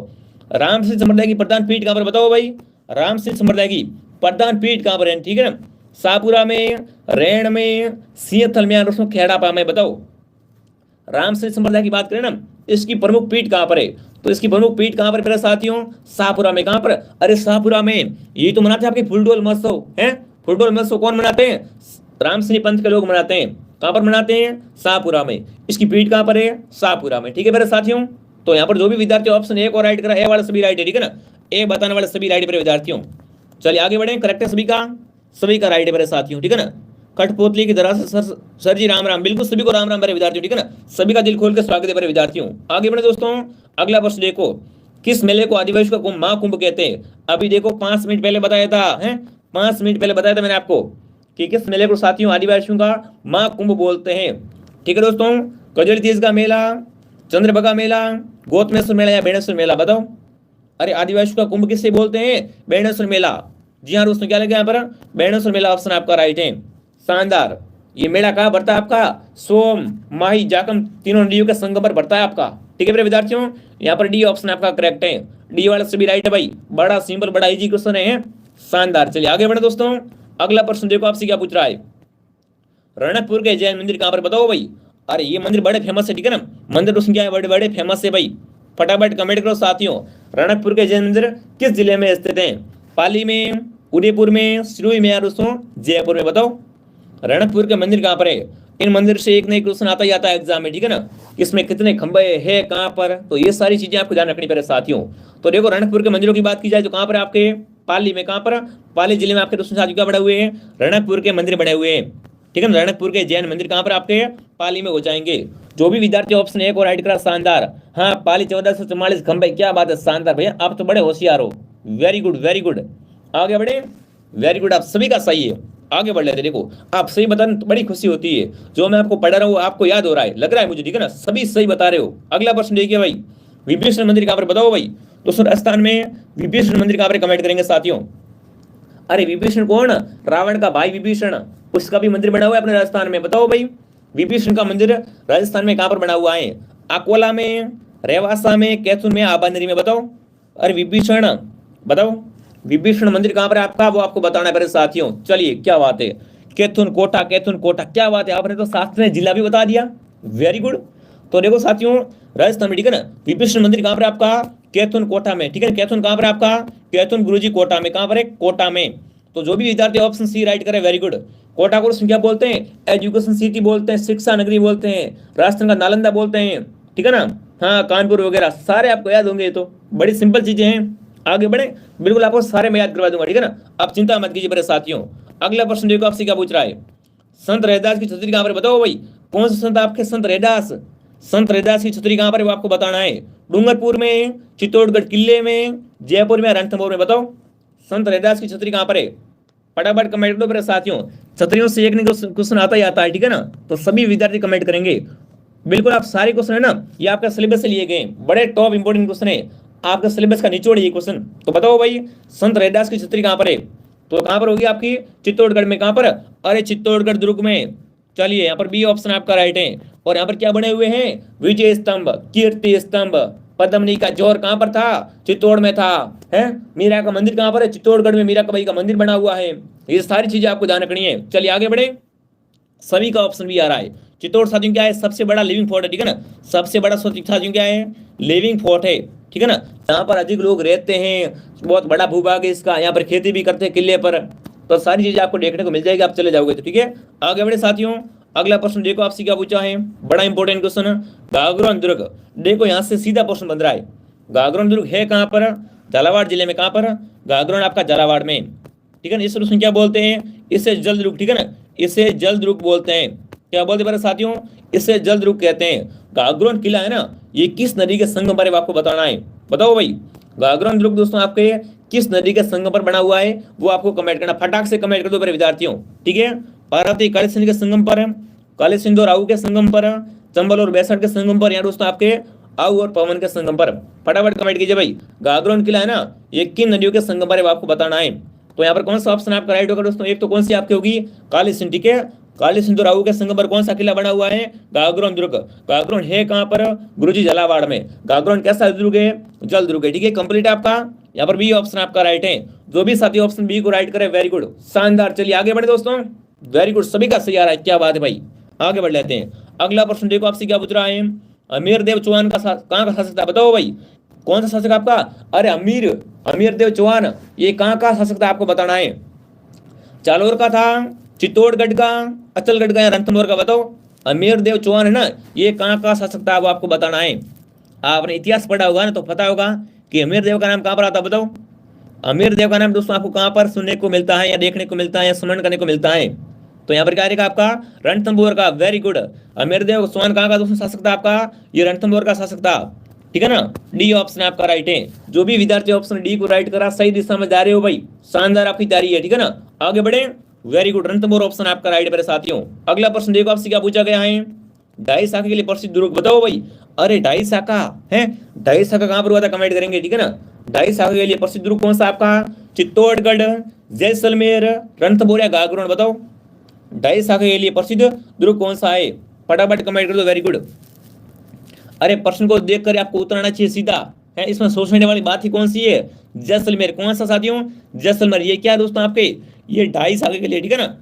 राम सिंह संप्रदाय की प्रधान पीठ कहाँ पर बताओ भाई। राम सिंह संप्रदाय की प्रधान पीठ कहाँ पर है, ठीक है ना। शाहपुरा में, रैण में, सिंहथल में, दोस्तों खेड़ापा में। बताओ राम सिंह संप्रदाय की बात करें ना, इसकी प्रमुख पीठ कहाँ पर है? तो इसकी प्रमुख पीठ कहाँ पर मेरे साथियों? शाहपुरा में। कहाँ पर? अरे शाहपुरा में। ये तो मनाते हैं आपके फुलडोल महोत्सव है। फुलडोल महोत्सव कौन मनाते हैं? राम सिंह पंथ के लोग मनाते हैं। कहाँ पर मनाते हैं? शाहपुरा में। इसकी पीठ कहाँ पर है? शाहपुरा में, ठीक है मेरे साथियों। तो यहाँ पर जो भी विद्यार्थी ऑप्शन ए को राइट करा, ए वाला सभी राइट है, ठीक है ना। ए बताने वाले सभी राइट मेरे विद्यार्थियों। चलिए आगे बढ़े, करेक्ट है सभी का राइट है मेरे साथियों, ठीक है ना। कठपुतली की तरह से सर जी राम राम, बिल्कुल सभी को राम राम मेरे विद्यार्थियों, ठीक है ना। सभी का दिल खोल के स्वागत है मेरे विद्यार्थियों। आगे बढ़े दोस्तों, अगला प्रश्न देखो, किस मेले को आदिवासी का कुंभ, महाकुंभ कहते हैं? अभी देखो 5 मिनट पहले बताया था, है 5 मिनट पहले बताया था मैंने आपको कि किस मेले को साथियों आदिवासियों का महाकुंभ बोलते हैं, ठीक है दोस्तों। कजरी तीज का मेला, चंद्रभागा मेला, गौतमेश्वर मेला या बेणेश्वर मेला। बताओ अरे आदिवासियों का कुंभ किससे बोलते हैं? बेणेश्वर मेला। जी हाँ दोस्तों, क्या लगे यहाँ पर? बेणेश्वर मेला ऑप्शन आपका राइट है, शानदार। ये मेला कहाँ बढ़ता है आपका? सोम, माही, जाकम तीनों नदियों के संगम पर बढ़ता है आपका, ठीक है मेरे विद्यार्थियों। यहाँ पर डी ऑप्शन आपका करेक्ट है, डी वाला सभी राइट है भाई। बड़ा सिंपल, बड़ा इजी क्वेश्चन है, शानदार। चलिए आगे बढ़े दोस्तों, अगला प्रश्न देखो आपसे क्या पूछ रहा है। रणकपुर के जैन मंदिर कहाँ पर बताओ भाई। अरे ये मंदिर बड़े फेमस है, ठीक है ना। मंदिर दोस्तों क्या है? बड़े बड़े फेमस है भाई। फटाफट कमेंट करो साथियों, रणकपुर के जैन मंदिर किस जिले में स्थित है? पाली में, उदयपुर में, सिरोही में, या दोस्तों जयपुर में। बताओ रणकपुर के मंदिर कहाँ पर है? इन मंदिर से एक नई क्वेश्चन आता ही आता है एग्जाम में, ठीक है ना। इसमें कितने खंबे है, कहाँ पर, तो ये सारी चीजें आपको ध्यान रखनी पड़े साथियों। तो देखो रणकपुर के मंदिरों की बात की जाए तो कहाँ पर आपके? पाली में, कहां पर, पाली जिले में आपके दोस्तों साथियों क्या बने हुए हैं, रणकपुर के मंदिर बने हुए हैं, ठीक है ना। रणकपुर के जैन मंदिर कहां पर आपके, पाली में हो जाएंगे। जो भी विद्यार्थी ऑप्शन एक और राइट करा, शानदार। हाँ, पाली 1444 खंभे, क्या बात है, शानदार भैया, आप तो बड़े होशियार हो, वेरी गुड वेरी गुड, आगे बढ़े, वेरी गुड, आप सभी का सही है। आगे बढ़ लेते, देखो आप सही बताने तो बड़ी खुशी होती है, जो मैं आपको पढ़ा रहा हूँ आपको याद हो रहा है, लग रहा है मुझे, ठीक है ना, सभी सही बता रहे हो। अगला प्रश्न देखिए भाई, विभीषण मंदिर कहां पर, बताओ भाई। दोस्तों राजस्थान में विभीषण मंदिर कहां पर, कमेंट करेंगे साथियों। अरे विभीषण कौन, रावण का भाई विभीषण, उसका भी मंदिर बना हुआ है अपने राजस्थान में, बताओ भाई। विभीषण का मंदिर राजस्थान में कहां पर बना हुआ है, अकोला में, रेवासा में, कैथून में, आबानेरी में, बताओ। अरे विभीषण, बताओ विभीषण मंदिर कहां पर है आपका, वो आपको बताना है मेरे साथियों। चलिए क्या बात है, कैथून कोटा, कैथून कोटा, क्या बात है, आपने तो साथ में जिला भी बता दिया, वेरी गुड। तो देखो साथियों राजस्थान में, ठीक है ना, विभीषण मंदिर कहां पर आपका, कैथून कोटा में, ठीक है, कैथून कहां पर आपका, कैथून गुरुजी कोटा में, कहां पर है, कोटा में। तो जो भी विद्यार्थी ऑप्शन सी राइट करे, वेरी गुड। कोटा को क्या बोलते हैं, एजुकेशन सिटी बोलते हैं, शिक्षा नगरी बोलते हैं, राजस्थान का नालंदा बोलते हैं, ठीक है ना। हाँ, कानपुर वगैरह सारे आपको याद होंगे, तो बड़ी सिंपल चीजें हैं। आगे बढ़े, बिल्कुल आपको सारे मैं याद करवा दूंगा, ठीक है ना, आप चिंता मत कीजिए मेरे साथियों। अगला प्रश्न देखो आपसे क्या पूछ रहा है, संत रैदास की छतरी कहां पर, बताओ भाई। कौन से संत आपके, संत रैदास, संत रैदास की छतरी कहां पर है वो आपको बताना है। डूंगरपुर में, चित्तौड़गढ़ किले में, जयपुर में, रणथंभौर में, बताओ संत रैदास की छतरी कहां पर है। फटाफट कमेंट कर दो मेरे साथियों, छतरियों से एक नहीं क्वेश्चन आता ही आता है, ठीक है ना, तो सभी विद्यार्थी कमेंट करेंगे। बिल्कुल आप सारे क्वेश्चन है ना, ये आपका सिलेबस से लिए गए, बड़े टॉप इंपोर्टेंट क्वेश्चन है, आपका सिलेबस का निचोड़ ये क्वेश्चन। तो बताओ भाई संत रैदास की छतरी कहां पर है, तो कहां पर होगी आपकी, चित्तौड़गढ़ में, कहां पर, अरे चित्तौड़गढ़ दुर्ग में। चलिए यहाँ पर बी ऑप्शन आपका राइट है। और यहाँ पर क्या बने हुए हैं, विजय स्तंभ, कीर्ति स्तंभ, पद्मनी का जोर कहां पर था, चित्तौड़ में था, है। मीरा का मंदिर कहां पर है, चित्तौड़गढ़ में मीरा कबाई का मंदिर बना हुआ है। ये सारी चीजें आपको ध्यान रखनी है। चलिए आगे बढ़े, सभी का ऑप्शन भी आ रहा है। चित्तौड़ साथियों क्या है, सबसे बड़ा लिविंग फोर्ट है, ठीक है ना, सबसे बड़ा साथियों क्या है, लिविंग फोर्ट है, ठीक है ना। यहाँ पर अधिक लोग रहते हैं, बहुत बड़ा भूभाग है इसका, यहाँ पर खेती भी करते हैं किले पर, तो सारी चीजें आपको देखने को मिल जाएगी, आप चले जाओगे तो, ठीक है। आगे बढ़े साथियों, अगला प्रश्न देखो आपसे क्या पूछा है, बड़ा इंपॉर्टेंट क्वेश्चन, गागरोन दुर्ग। देखो यहाँ से सीधा प्रश्न बन रहा है, गागरोन दुर्ग है कहाँ पर, झालावाड़ जिले में, कहाँ पर, गागरोन आपका झालावाड़ में, ठीक है ना। इस प्रश्न क्या बोलते हैं, इसे जल दुर्ग, ठीक है ना, इसे जल दुर्ग बोलते हैं। क्या बोलते हैं मेरे साथियों, इसे जल दुर्ग कहते हैं। गागरोन किला है ना, ये किस नदी के संगम पर आपको बताना है, बताओ भाई। गागरोन दुर्ग दोस्तों आपके किस नदी के संगम पर बना हुआ है, वो आपको कमेंट करना, फटाक से कमेंट कर दो मेरे विद्यार्थियों, ठीक है। पार्वती काली सिंधु के संगम पर, काली सिंधु और आहू के संगम पर, चंबल और बैसठ के संगम पर, या दोस्तों आपके आहू और पवन के संगम पर। फटाफट कमेंट कीजिए भाई, गागरोन किला है ना, ये किन नदियों के संगम पर है, आपको बताना है। तो यहाँ पर कौन सा ऑप्शन आपका राइट होगा दोस्तों, एक तो कौन सी आपकी होगी, काली सिंधु, ठीक है, काली सिंधु राहू के संगम पर कौन सा किला बना हुआ है, गागरोन दुर्ग। गागरोन है कहां पर, गुरुजी झालावाड़ में। गागरोन कैसा दुर्ग है, जल दुर्ग है, ठीक है, कंप्लीट आपका। यहाँ पर बी ऑप्शन आपका राइट है। जो भी साथी ऑप्शन बी को राइट करे, वेरी गुड, शानदार। चलिए आगे बढ़े दोस्तों, वेरी गुड, सभी का सही आ रहा है, क्या बात है भाई। आगे बढ़ लेते हैं, अगला प्रश्न देखो आपसे क्या पूछ रहा है, अमीर देव चौहान का कहाँ का शासक था, बताओ भाई। कौन सा शासक आपका, अरे अमीर देव चौहान, ये कहाँ का शासक था, आपको बताना है। जालोर का था, चित्तौड़गढ़ का, अचलगढ़ का, या रणथंभौर का, बताओ। अमीर देव चौहान है ना, ये कहाँ का शासक था, वो आपको बताना है। आपने इतिहास पढ़ा होगा ना, तो पता होगा कि अमीर देव का नाम कहाँ पर आता, बताओ। अमीर देव का नाम दोस्तों आपको कहाँ पर सुनने को मिलता है, या देखने को मिलता है, या स्मरण करने को मिलता है। तो यहाँ पर क्या रहेगा आपका, रणथंभौर का, वेरी गुड। अमीर देव चौहान कहाँ का दोस्तों शासक था आपका, ये रणथंभौर का शासक था, ठीक है ना। डी ऑप्शन आपका राइट है। जो भी विद्यार्थी ऑप्शन डी को राइट करा, सही दिशा में जा रहे हो भाई, शानदार आपकी तैयारी है, ठीक है ना। आगे बढ़े, वेरी गुड, रणथंभौर ऑप्शन आपका राइट मेरे साथियों। अगला प्रश्न देखो आपसे क्या पूछा गया है, ढाई शाखा के लिए प्रसिद्ध दुर्ग, बताओ भाई। अरे ढाई शाखा है, ढाई शाखा कहां पर हुआ था, कमेंट करेंगे, ठीक है ना। ढाई शाखा के लिए प्रसिद्ध दुर्ग कौन सा आपका, चित्तौड़गढ़, जैसलमेर, रणथंभौर या गागरोन, बताओ। ढाई शाखा के लिए प्रसिद्ध दुर्ग कौन सा है, फटाफट कमेंट कर दो, वेरी गुड। अरे प्रश्न को देखकर आपको उतरना चाहिए सीधा है, इसमें सोचने वाली बात ही कौन सी है, जैसलमेर। कौन सा साथियों, जैसलमेर। ये क्या है दोस्तों आपके, ये ढाई शाखा के लिए, ठीक है ना,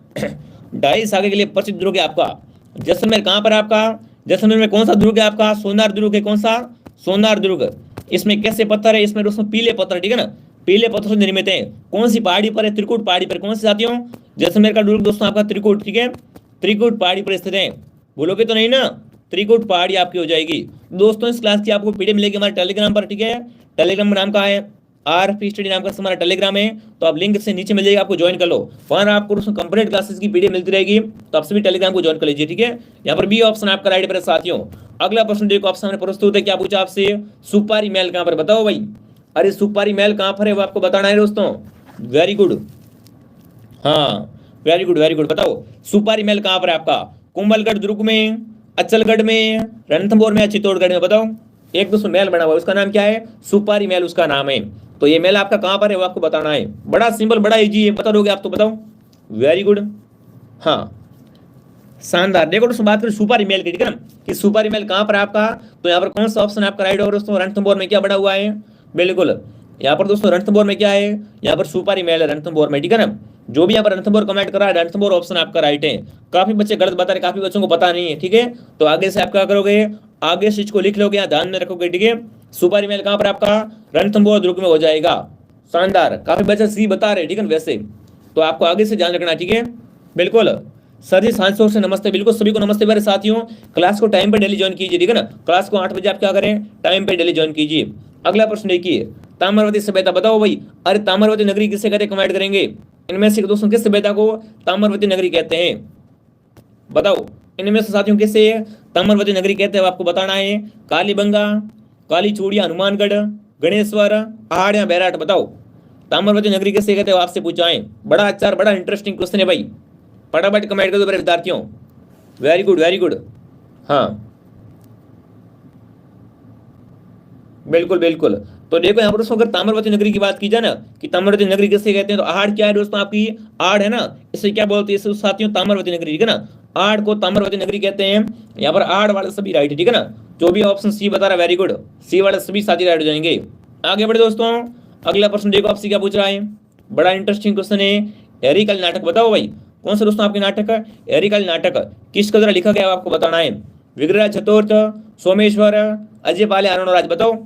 ढाई शाखा के लिए प्रसिद्ध दुर्ग है आपका जैसलमेर। कहां पर आपका, जैसलमेर में कौन सा दुर्ग है आपका, सोनार दुर्ग है, कौन सा, सोनार दुर्ग। इसमें कैसे पत्थर है, इसमें दोस्तों पीले पत्थर, ठीक है ना, पीले पत्थर से निर्मित है। कौन सी पहाड़ी पर है, त्रिकुट पहाड़ी पर। कौन से साथियों, जैसलमेर का दुर्ग दोस्तों आपका त्रिकुट, ठीक है, त्रिकुट पहाड़ी पर स्थित है, बोलोगे तो नहीं ना, त्रिकुट पहाड़ी आपकी हो जाएगी। दोस्तों इस क्लास की आपको पीडीएफ मिलेगी हमारे टेलीग्राम पर, ठीक है। टेलीग्राम का नाम क्या है, आरपी स्टडी नाम का हमारा टेलीग्राम है, तो आप लिंक से नीचे मिल जाएगा, आपको ज्वाइन कर लो। वहां आपको उसमें कंप्लीट क्लासेस की पीडीएफ मिलती रहेगी, तो आप सभी टेलीग्राम को ज्वाइन कर लीजिए, ठीक है। यहाँ पर बी ऑप्शन आपका राइट पर साथियों। अगला प्रश्न देखो, आपके सामने प्रस्तुत है, क्या पूछा आपसे, सुपारी महल कहां पर, बताओ भाई। अरे सुपारी महल कहां पर है वो आपको बताना है दोस्तों। वेरी गुड, हाँ वेरी गुड वेरी गुड, बताओ सुपारी महल कहां पर है आपका, कुंभलगढ़ दुर्ग में, अचलगढ़ में, रणथंभौर में या चित्तौड़गढ़ में, बताओ। एक दोस्तों महल बना हुआ है, उसका नाम क्या है, सुपारी महल उसका नाम है। तो ये महल आपका कहां पर है वो आपको बताना है। बड़ा सिंपल, बड़ा इजी है, बता दोगे आप तो बताओ। वेरी गुड, हाँ शानदार। देखो दोस्तों, बात करें सुपारी महल की, ठीक है ना, कि सुपारी महल कहां पर है आपका, तो यहाँ पर कौन सा ऑप्शन आपका राइट होगा दोस्तों, रणथंभौर में क्या बना हुआ है, बिल्कुल यहाँ पर दोस्तों रणथंभौर में क्या है, यहाँ पर सुपारी महल है रणथंभौर में, ठीक है ना। जो भी यहाँ पर रणथंभौर कमेंट कर रहा है, रणथंभौर ऑप्शन आपका राइट है। काफी बच्चे गलत बता रहे, काफी बच्चों को पता नहीं है, ठीक है। तो आगे से आप क्या करोगे, आगे से इसको लिख लोगे, ध्यान में रखोगे, ठीक है। सुपारी महल कहां पर आपका, रणथंभौर दुर्ग में हो जाएगा। शानदार, काफी बच्चे सी बता रहे, ठीक है। वैसे तो आपको आगे से ध्यान रखना, ठीक है, बिल्कुल। सर जी सांसोर से नमस्ते, बिल्कुल सभी को नमस्ते मेरे साथियों। क्लास को टाइम पे डेली ज्वाइन कीजिए, ठीक है ना। क्लास को 8 बजे आप क्या करें, टाइम पे डेली ज्वाइन कीजिए। अगला प्रश्न देखिए, ताम्रवती सभ्यता, बताओ भाई। अरे ताम्रवती नगरी किसे कहते हैं, कमेंट करेंगे। इनमें से दोस्तों किस सभ्यता को ताम्रवती नगरी कहते हैं, बताओ। इनमें से साथियों किसे ताम्रवती नगरी कहते हैं आपको बताना है। कालीबंगा, काली चूड़िया, हनुमानगढ़, गणेश्वर, आहड़ या बैराट, बताओ। ताम्रवती नगरी किसे कहते हैं आपसे पूछा है। बड़ा अच्छा, बड़ा इंटरेस्टिंग क्वेश्चन है भाई, फटाफट कमेंट कर दो मेरे विद्यार्थियों। वेरी गुड वेरी गुड, हाँ बिल्कुल बिल्कुल। तो देखो यहाँ पर दोस्तों, अगर ताम्रवती नगरी की बात की जाए ना, कि ताम्रवती नगरी किसे कहते हैं, तो आहड़ क्या है दोस्तों आपकी, आहड़ है ना, इसे क्या बोलते हैं इसे साथियों, ताम्रवती नगरी, ठीक है ना। आहड़ को ताम्रवती नगरी कहते हैं। यहाँ पर आहड़ वाले सभी राइट है, ठीक है ना। जो भी ऑप्शन सी बता रहा है, वेरी गुड, सी वाले सभी साथी राइट हो जाएंगे। आगे बढ़े दोस्तों, अगला प्रश्न देखो आपसे क्या पूछ रहा है, बड़ा इंटरेस्टिंग क्वेश्चन है। एरिकल नाटक, बताओ भाई, कौन सा दोस्तों आपके नाटक, एरिकल नाटक किसके द्वारा लिखा गया आपको बताना है। विग्रहराज चतुर्थ, सोमेश्वर, अजय पाले, आनंदराज, बताओ।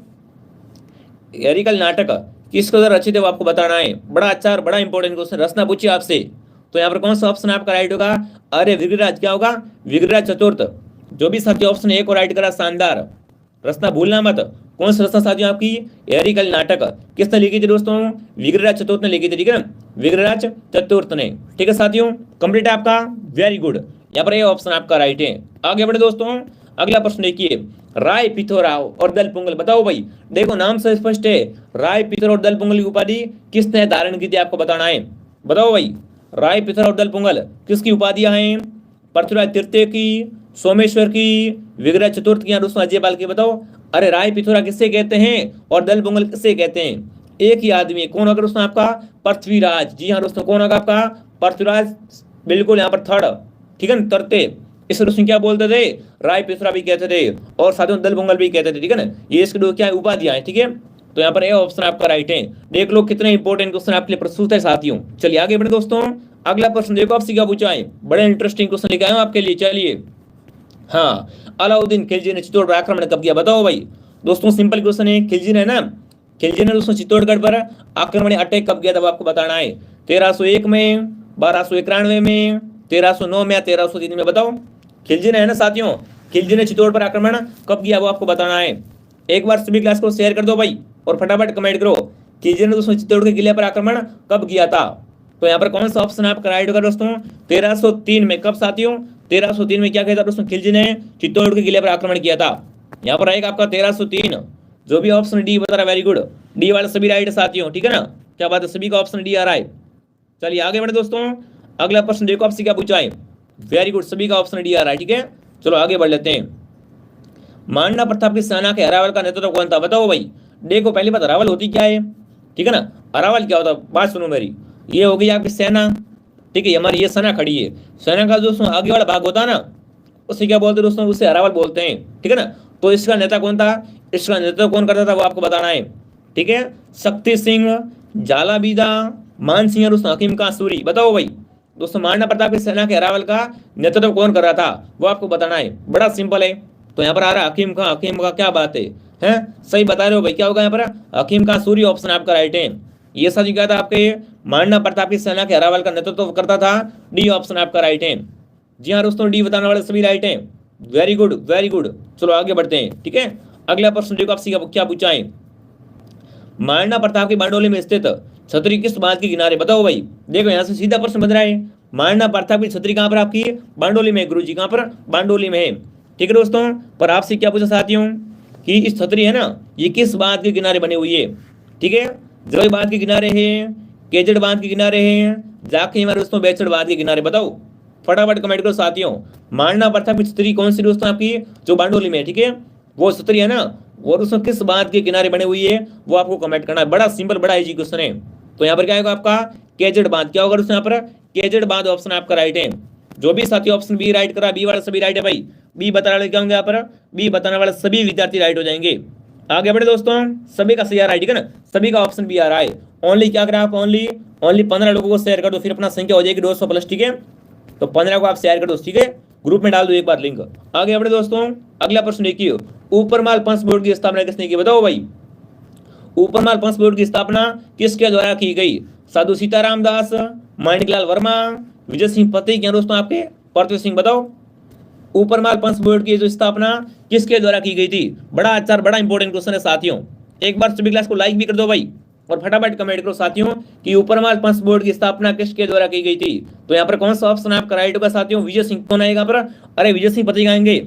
एरिकल नाटक किसके द्वारा रचित है वो आपको बताना है। बड़ा अच्छा और बड़ा इंपॉर्टेंट क्वेश्चन, रचना पूछिए आपसे, तो यहाँ पर कौन सा ऑप्शन आपका राइट होगा। अरे विग्रहराज, क्या होगा, विग्रहराज चतुर्थ। जो भी साथी ऑप्शन ए को राइट करा, शानदार। रचना भूलना मत, कौन सी रचना साथियों आपकी, एरिकल नाटक किसने लिखी थी दोस्तों, विग्रहराज चतुर्थ ने लिखी थी, ठीक है ना, विग्रहराज चतुर्थ ने, ठीक है साथियों। कंप्लीट है आपका, वेरी गुड, यहाँ पर ये ऑप्शन आपका राइट है। आगे बढ़े दोस्तों, अगला प्रश्न देखिए, राय पिथौराव और दलपुंगल, बताओ भाई। देखो नाम से स्पष्ट है, राय पिथौराव और दलपुंगल की उपाधि किसने धारण की थी आपको बताना है, बताओ भाई। राय पिथौराव और दलपुंगल किसकी उपाधियां हैं, पृथ्वीराज तृतीय की, सोमेश्वर की, विग्रह चतुर्थ की, दोस्तों अजय पाल की, बताओ। अरे राय पिथौरा किससे कहते हैं और दलपुंगल किससे कहते हैं, एक ही आदमी, कौन होगा दोस्तों आपका, पृथ्वीराज। जी हाँ दोस्तों, कौन होगा आपका, पृथ्वीराज, बिल्कुल यहाँ पर थर्ड, ठीक है ना, तरते। इस दोस्तों क्या बोलते थे, राय पिथौरा भी कहते थे और साथियों दलपुंगल भी कहते थे, ठीक है ना। ये इसके दो क्या उपाधियां हैं, ठीक है। तो यहाँ पर ये ऑप्शन आपका राइट है। देख लो कितने इंपॉर्टेंट क्वेश्चन आपके लिए प्रस्तुत है साथियों। चलिए आगे बढ़े दोस्तों, अगला प्रश्न देखो आपसे क्या पूछा है, बड़े इंटरेस्टिंग क्वेश्चन लेके आए हूं आपके लिए। चलिए, हाँ, अलाउद्दीन खिलजी ने चित्तौड़ पर आक्रमण कब किया, बताओ भाई। दोस्तों सिंपल क्वेश्चन है, खिलजी ने ना, खिलजी ने दोस्तों चित्तौड़गढ़ पर आक्रमण अटैक कब किया था वो आपको बताना है। 1301 में, 1291 में, 1309 में या 1303 में, बताओ। खिलजी ने है ना साथियों, खिलजी ने चित्तौड़ पर आक्रमण कब किया वो आपको बताना है। एक बार सभी क्लास को शेयर कर दो भाई और फटाफट कमेंट करो, खिलजी ने दोस्तों चित्तौड़ के किले पर आक्रमण कब किया था। तो यहाँ पर कौन सा ऑप्शन आपका राइट होगा दोस्तों, 1303 में। कब साथियों, 1303 में क्या किया था दोस्तों, खिलजी ने चित्तौड़ के किले पर आक्रमण किया था। यहाँ पर आएगा आपका 1303, जो भी ऑप्शन डी बता रहा है, वेरी गुड, डी वाले सभी राइट है साथियों, ठीक है ना। क्या बात है, सभी का ऑप्शन डी आ रहा है। चलिए आगे बढ़े दोस्तों, अगला प्रश्न देखो आपसे क्या पूछा है, वेरी गुड, सभी का ऑप्शन डी आ रहा है, ठीक है। चलो आगे बढ़ लेते हैं। मांडा प्रताप की सेना के अरावल का नेतृत्व कौन था, बताओ भाई। देखो पहली बात, अरावल होती क्या है, ठीक है ना। अरावल क्या होता है, बात सुनो मेरी, ये हो गई आपकी सेना, ठीक है। हमारी ये सेना खड़ी है, सेना का दोस्तों आगे वाला भाग होता है ना, उसे क्या बोलते हैं दोस्तों, उसे अरावल बोलते हैं, ठीक है ना। तो इसका नेता कौन था, इसका नेतृत्व कौन करता था वो आपको बताना है, ठीक है। शक्ति सिंह, झालाबीदा, मान सिंह और दोस्तों हकीम का सूरी, बताओ भाई। दोस्तों मांडा प्रताप की सेना के अरावल का नेतृत्व कौन कर रहा था वो आपको बताना है, बड़ा सिंपल है। तो यहाँ पर आ रहा है हकीम का, हकीम का, क्या बात है सही बता रहे हो भाई। क्या होगा यहाँ पर, हकीम का सूरी ऑप्शन आपका राइट है। ये सच क्या था, आपके मांडा प्रताप की सेना के अरावल का नेतृत्व करता था, डी ऑप्शन आपका राइट है। जी हाँ दोस्तों, डी बताने वाले सभी राइट हैं, वेरी गुड वेरी गुड। चलो आगे बढ़ते हैं, ठीक है। अगला प्रश्न देखो आपसे क्या पूछा है, महाराणा प्रताप की बारडोली में स्थित छतरी किस बांध के किनारे? बताओ भाई। देखो यहाँ से सीधा प्रश्न बन रहा है, महाराणा प्रताप की छतरी कहाँ पर आपकी? बारडोली में। गुरु जी कहाँ पर? बारडोली में है। ठीक है दोस्तों, पर आपसे क्या पूछा साथियों कि इस छतरी है ना, ये किस बांध के किनारे बनी हुई है? ठीक है, जलोई बांध के किनारे है, केजड़ बांध के किनारे है, जाके हमारे दोस्तों बेचड़ बांध के किनारे? बताओ फटाफट कमेंट करो साथियों। महाराणा प्रताप की छतरी कौन सी दोस्तों आपकी? जो बारडोली में। ठीक है, वो छतरी है ना, और उसमें किस बांध के किनारे बने हुई है वो आपको कमेंट करना है। बड़ा सिंपल, बड़ा इजी क्वेश्चन है। तो यहाँ पर क्या होगा आपका? केजड़ बांध। क्या होगा दोस्तों यहाँ पर? केजड़ बांध ऑप्शन आपका राइट है। जो भी साथी ऑप्शन बी राइट करा, बी वाला सभी राइट है भाई। बी बताने वाले क्या होंगे यहाँ पर? बी बताने वाले सभी विद्यार्थी राइट हो जाएंगे। आगे बढ़े दोस्तों, सभी का सही आ रहा है। ठीक है ना, सभी का ऑप्शन बी आ रहा है। ओनली क्या करें आप? ओनली 15 लोगों को शेयर कर दो, फिर अपना संख्या हो जाएगी 200+। ठीक है, तो 15 को आप शेयर कर दो। ठीक है, ग्रुप में डाल दो एक बार लिंक। आगे बढ़े दोस्तों, अगला प्रश्न देखिए, ऊपरमाल पंच बोर्ड की स्थापना किसने की? बताओ भाई। ऊपरमाल पंच बोर्ड की स्थापना किसके द्वारा की गई? साधु सीताराम दास, माणिकलाल वर्मा, विजय सिंह पथिक या दोस्तों आपके पृथ्वी सिंह? बताओ ऊपरमाल पंच बोर्ड की जो स्थापना किसके द्वारा की गई थी? बड़ा अच्छा, बड़ा इंपॉर्टेंट क्वेश्चन है साथियों। एक बार सभी क्लास को लाइक भी कर दो भाई, और फटाफट कमेंट करो साथियों कि ऊपरमाल पंच बोर्ड की स्थापना किसके द्वारा की गई थी? तो यहाँ पर कौन सा ऑप्शन आपका राइट होगा साथियों? विजय सिंह। कौन आएगा पर? अरे विजय सिंह पथिक आएंगे।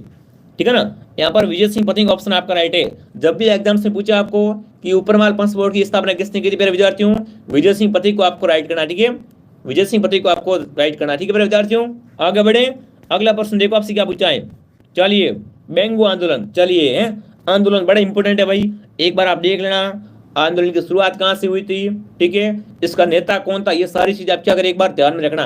ठीक है ना, यहाँ पर विजय सिंह पथिक ऑप्शन आपका राइट है। जब भी एग्जाम से पूछा आपको कि ऊपरमाल पंच बोर्ड की स्थापना किसने की थी मेरे विद्यार्थियों, विजय सिंह पथिक को आपको राइट करना। ठीक है, विजय सिंह पथिक को आपको राइट करना। ठीक है मेरे विद्यार्थियों, आगे बढ़े। अगला प्रश्न देखो आपसे क्या पूछा है। चलिए, बेंगो आंदोलन। चलिए, आंदोलन बड़ा इंपॉर्टेंट है भाई, एक बार आप देख लेना। आंदोलन की शुरुआत कहाँ से हुई थी? ठीक है, इसका नेता कौन था? ये सारी चीज आप क्या करें एक बार ध्यान में रखना।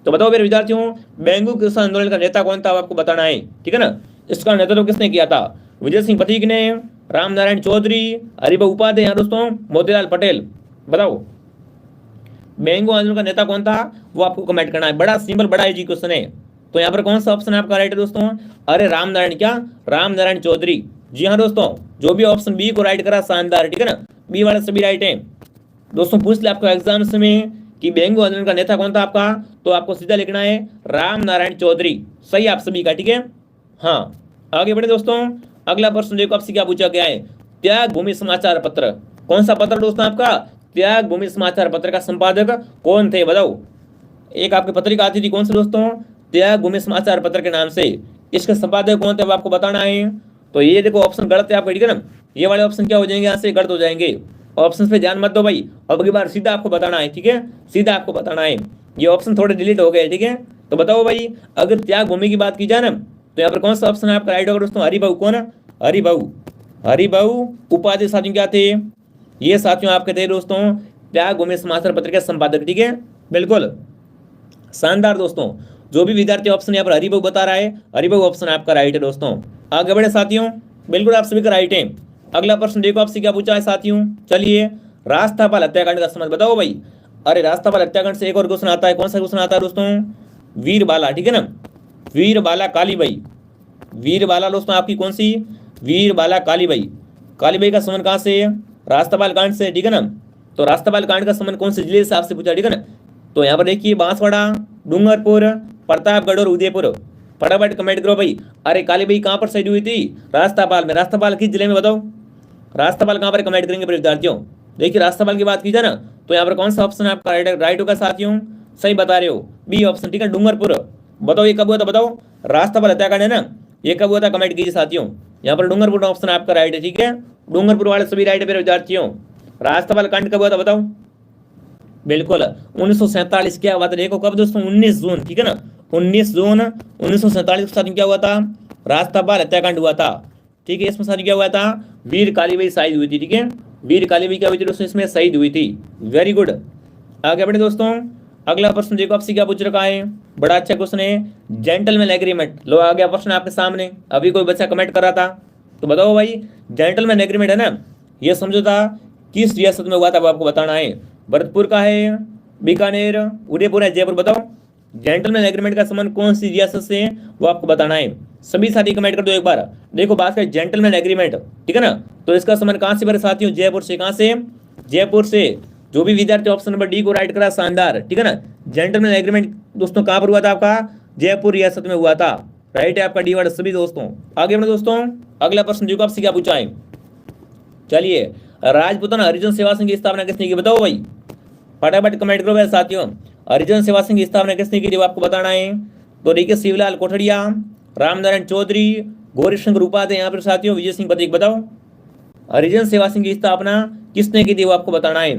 तो बताओ मेरे विद्यार्थियों, बेंगो किसान आंदोलन का नेता कौन था आपको बताना है। ठीक है ना, इसका नेतृत्व किसने किया था? विजय सिंह पथिक ने, राम नारायण चौधरी, हरिभाऊ उपाध्याय, दोस्तों मोतीलाल पटेल? बताओ बेंगो आंदोलन का नेता कौन था वो आपको कमेंट करना है। बड़ा सिंपल, बड़ा इजी क्वेश्चन है। तो यहाँ पर कौन सा ऑप्शन आपका राइट है दोस्तों? अरे राम नारायण, क्या? राम नारायण चौधरी। जी हाँ दोस्तों, जो भी ऑप्शन बी को राइट करा शानदार। ठीक है ना, बी वाले सभी राइट है दोस्तों। पूछ ले आपको एग्जाम में कि बेंगो आंदोलन का नेता कौन था आपका, तो आपको सीधा लिखना है राम नारायण चौधरी। सही आप सभी का। ठीक है, हाँ आगे बढ़े दोस्तों। अगला प्रश्न देखो आपसे क्या पूछा गया है। त्याग भूमि समाचार पत्र कौन सा पत्र दोस्तों आपका? त्याग भूमि समाचार पत्र का संपादक कौन थे? बताओ। एक आपकी पत्रिका आती थी, कौन सी दोस्तों? त्याग भूमि समाचार पत्र के नाम से। इसके संपादक कौन थे वो आपको बताना है। तो ये देखो ऑप्शन गलत है आपका। ठीक है ना, ये वाले ऑप्शन क्या हो जाएंगे यहाँ से? गलत हो जाएंगे। ऑप्शन पे ध्यान मत दो भाई, अब की बार सीधा आपको बताना है। ठीक है, सीधा आपको बताना है। ये ऑप्शन थोड़े डिलीट हो गए। ठीक है, तो बताओ भाई, अगर त्याग भूमि की बात की जाए ना, तो यहाँ पर कौन सा ऑप्शन आपका राइट होगा दोस्तों? हरिभाऊ। कौन? हरिभाऊ उपाध्याय साथियों क्या थे? ये साथियों आपके थे दोस्तों त्याग भूमि समाचार पत्र के संपादक। ठीक है, बिल्कुल शानदार दोस्तों। जो भी विद्यार्थी ऑप्शन यहाँ पर हरिभाऊ बता रहा है, हरिभाऊ ऑप्शन आपका राइट है दोस्तों। आगे बढ़े साथियों, बिल्कुल आप सभी का राइट है। अगला प्रश्न देखो आपसे क्या पूछा है साथियों। चलिए, राजथापाल हत्याकांड का समझ बताओ भाई। अरे राजथापाल हत्याकांड से एक और क्वेश्चन आता है, कौन सा क्वेश्चन आता है दोस्तों? वीरबाला। ठीक है ना, वीरबाला कालीबाई। वीरबाला दोस्तों आपकी कौन सी? वीरबाला कालीबाई। कालीबाई का संबंध कहाँ से? राजथापाल कांड से। ठीक है ना, तो राजथापाल कांड का संबंध कौन से जिले से आपसे पूछा? ठीक है ना, तो यहाँ पर देखिए बांसवाड़ा, डूंगरपुर, प्रतापगढ़ और उदयपुर। फटाफट कमेंट करो भाई। अरे कालीबाई कहाँ पर शहीद हुई थी? राजथापाल में। राजथापाल किस जिले में बताओ? राजथापाल कहाँ पर कमेंट करेंगे विद्यार्थियों। देखिए राजथापाल की बात की जाए ना, तो यहाँ पर कौन सा ऑप्शन आपका राइट होगा साथियों? सही बता रहे हो, बी ऑप्शन। ठीक है, डूंगरपुर। बताओ ये कब हुआ था? बताओ राजथापाल हत्याकांड है ना, ये कब हुआ था? कमेंट कीजिए साथियों। यहाँ पर डूंगरपुर ऑप्शन आपका राइट है। ठीक है, डूंगरपुर वाले सभी राइट है मेरे विद्यार्थियों। राजथापाल कांड कब हुआ था बताओ? बिल्कुल 1947। क्या हुआ था? देखो कब दोस्तों? 19 जून। ठीक है ना, 19 जून 1947 को क्या हुआ था? राजथापाल हत्याकांड हुआ था। ठीक है, इसमें साथ क्या हुआ था? वीर कालीबाई शहीद हुई थी। ठीक है, वीर कालीबाई क्या हुई थी दोस्तों? इसमें शहीद हुई थी। Very good. आगे बढ़े दोस्तों। अगला प्रश्न देखो आपसे क्या पूछ रखा है, बड़ा अच्छा क्वेश्चन है। Gentleman agreement. लो आ गया प्रश्न आपके सामने। अभी कोई बच्चा कमेंट कर रहा था, तो बताओ भाई जेंटलमैन एग्रीमेंट है ना, ये समझौता किस रियासत में हुआ था वो आपको बताना है। भरतपुर का है, बीकानेर, उदयपुर है, जयपुर? बताओ जेंटलमैन एग्रीमेंट का संबंध कौन सी रियासत से है वो आपको बताना है। सभी साथी कमेंट कर दो एक बार। देखो बात करें जेंटलमैन एग्रीमेंट, ठीक है ना, तो इसका संबंध कहां से बड़े साथियों? जयपुर से। कहां से? जयपुर से। जो भी विद्यार्थी ऑप्शन नंबर डी को राइट करा शानदार। ठीक है ना, जेंटलमैन एग्रीमेंट दोस्तों कहां पर हुआ था आपका? जयपुर रियासत में हुआ था। राइट है आपका डी वाला सभी दोस्तों। आगे बढ़ो दोस्तों। अगला प्रश्न देखो आपसे क्या पूछा है। चलिए, राजपूताना हरिजन सेवा संघ की स्थापना किसने की, बताओ भाई, फटाफट कमेंट करो भाई साथियों। हरिजन सेवा संघ की स्थापना किसने की थी वो आपको बताना है। तो देखिए शिवलाल कोठड़िया, रामनारायण चौधरी, गौरी शंकर उपाध्याय, यहाँ पर साथियों विजय सिंह पथिक। बताओ हरिजन सेवा संघ की स्थापना किसने की थी वो आपको बताना है।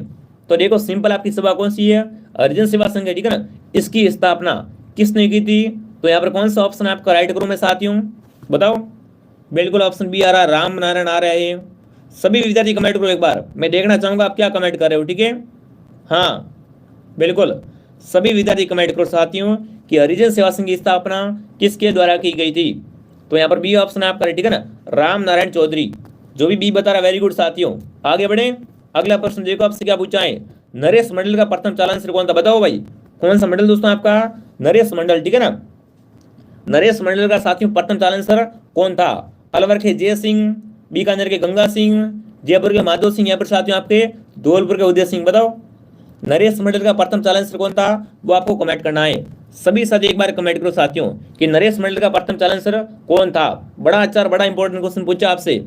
तो देखो सिंपल आपकी सभा कौन सी है, हरिजन सेवा संघ है, ठीक है ना। इसकी स्थापना किसने की थी, तो यहाँ पर कौन सा ऑप्शन आपका राइट करूं मैं साथियों, बताओ। बिल्कुल ऑप्शन बी आ रहा है, राम नारायण आ रहा है। सभी विद्यार्थी कमेंट करो एक बार, मैं देखना चाहूंगा आप क्या कमेंट कर रहे हो, ठीक है। हाँ बिल्कुल सभी विद्यार्थी कमेंट करो साथियों कि हरिजन सेवा संघ की स्थापना किसके द्वारा की गई थी। तो यहाँ पर बी ऑप्शन आपका है, ठीक है ना, राम नारायण चौधरी। जो भी बी बता रहा है वेरी गुड साथियों। आगे बढ़े, अगला प्रश्न देखो आपसे क्या पूछा है। नरेश मंडल का प्रथम चालान कौन था, बताओ भाई। कौन सा मंडल दोस्तों आपका, नरेश मंडल, ठीक है ना। नरेश मंडल का साथियों प्रथम चालान कौन था, अलवर के जय सिंह, बीकानेर के गंगा सिंह, जयपुर के माधव सिंह, यहाँ पर साथियों आपके धौलपुर के उदय सिंह। बताओ नरेश मंडल का प्रथम चालान कौन था वो आपको कमेंट करना है। सभी साथी एक बार कमेंट करो साथियों कि नरेश मंडल का प्रथम चालान कौन था। बड़ा अच्छा बड़ा इंपॉर्टेंट क्वेश्चन पूछा आपसे,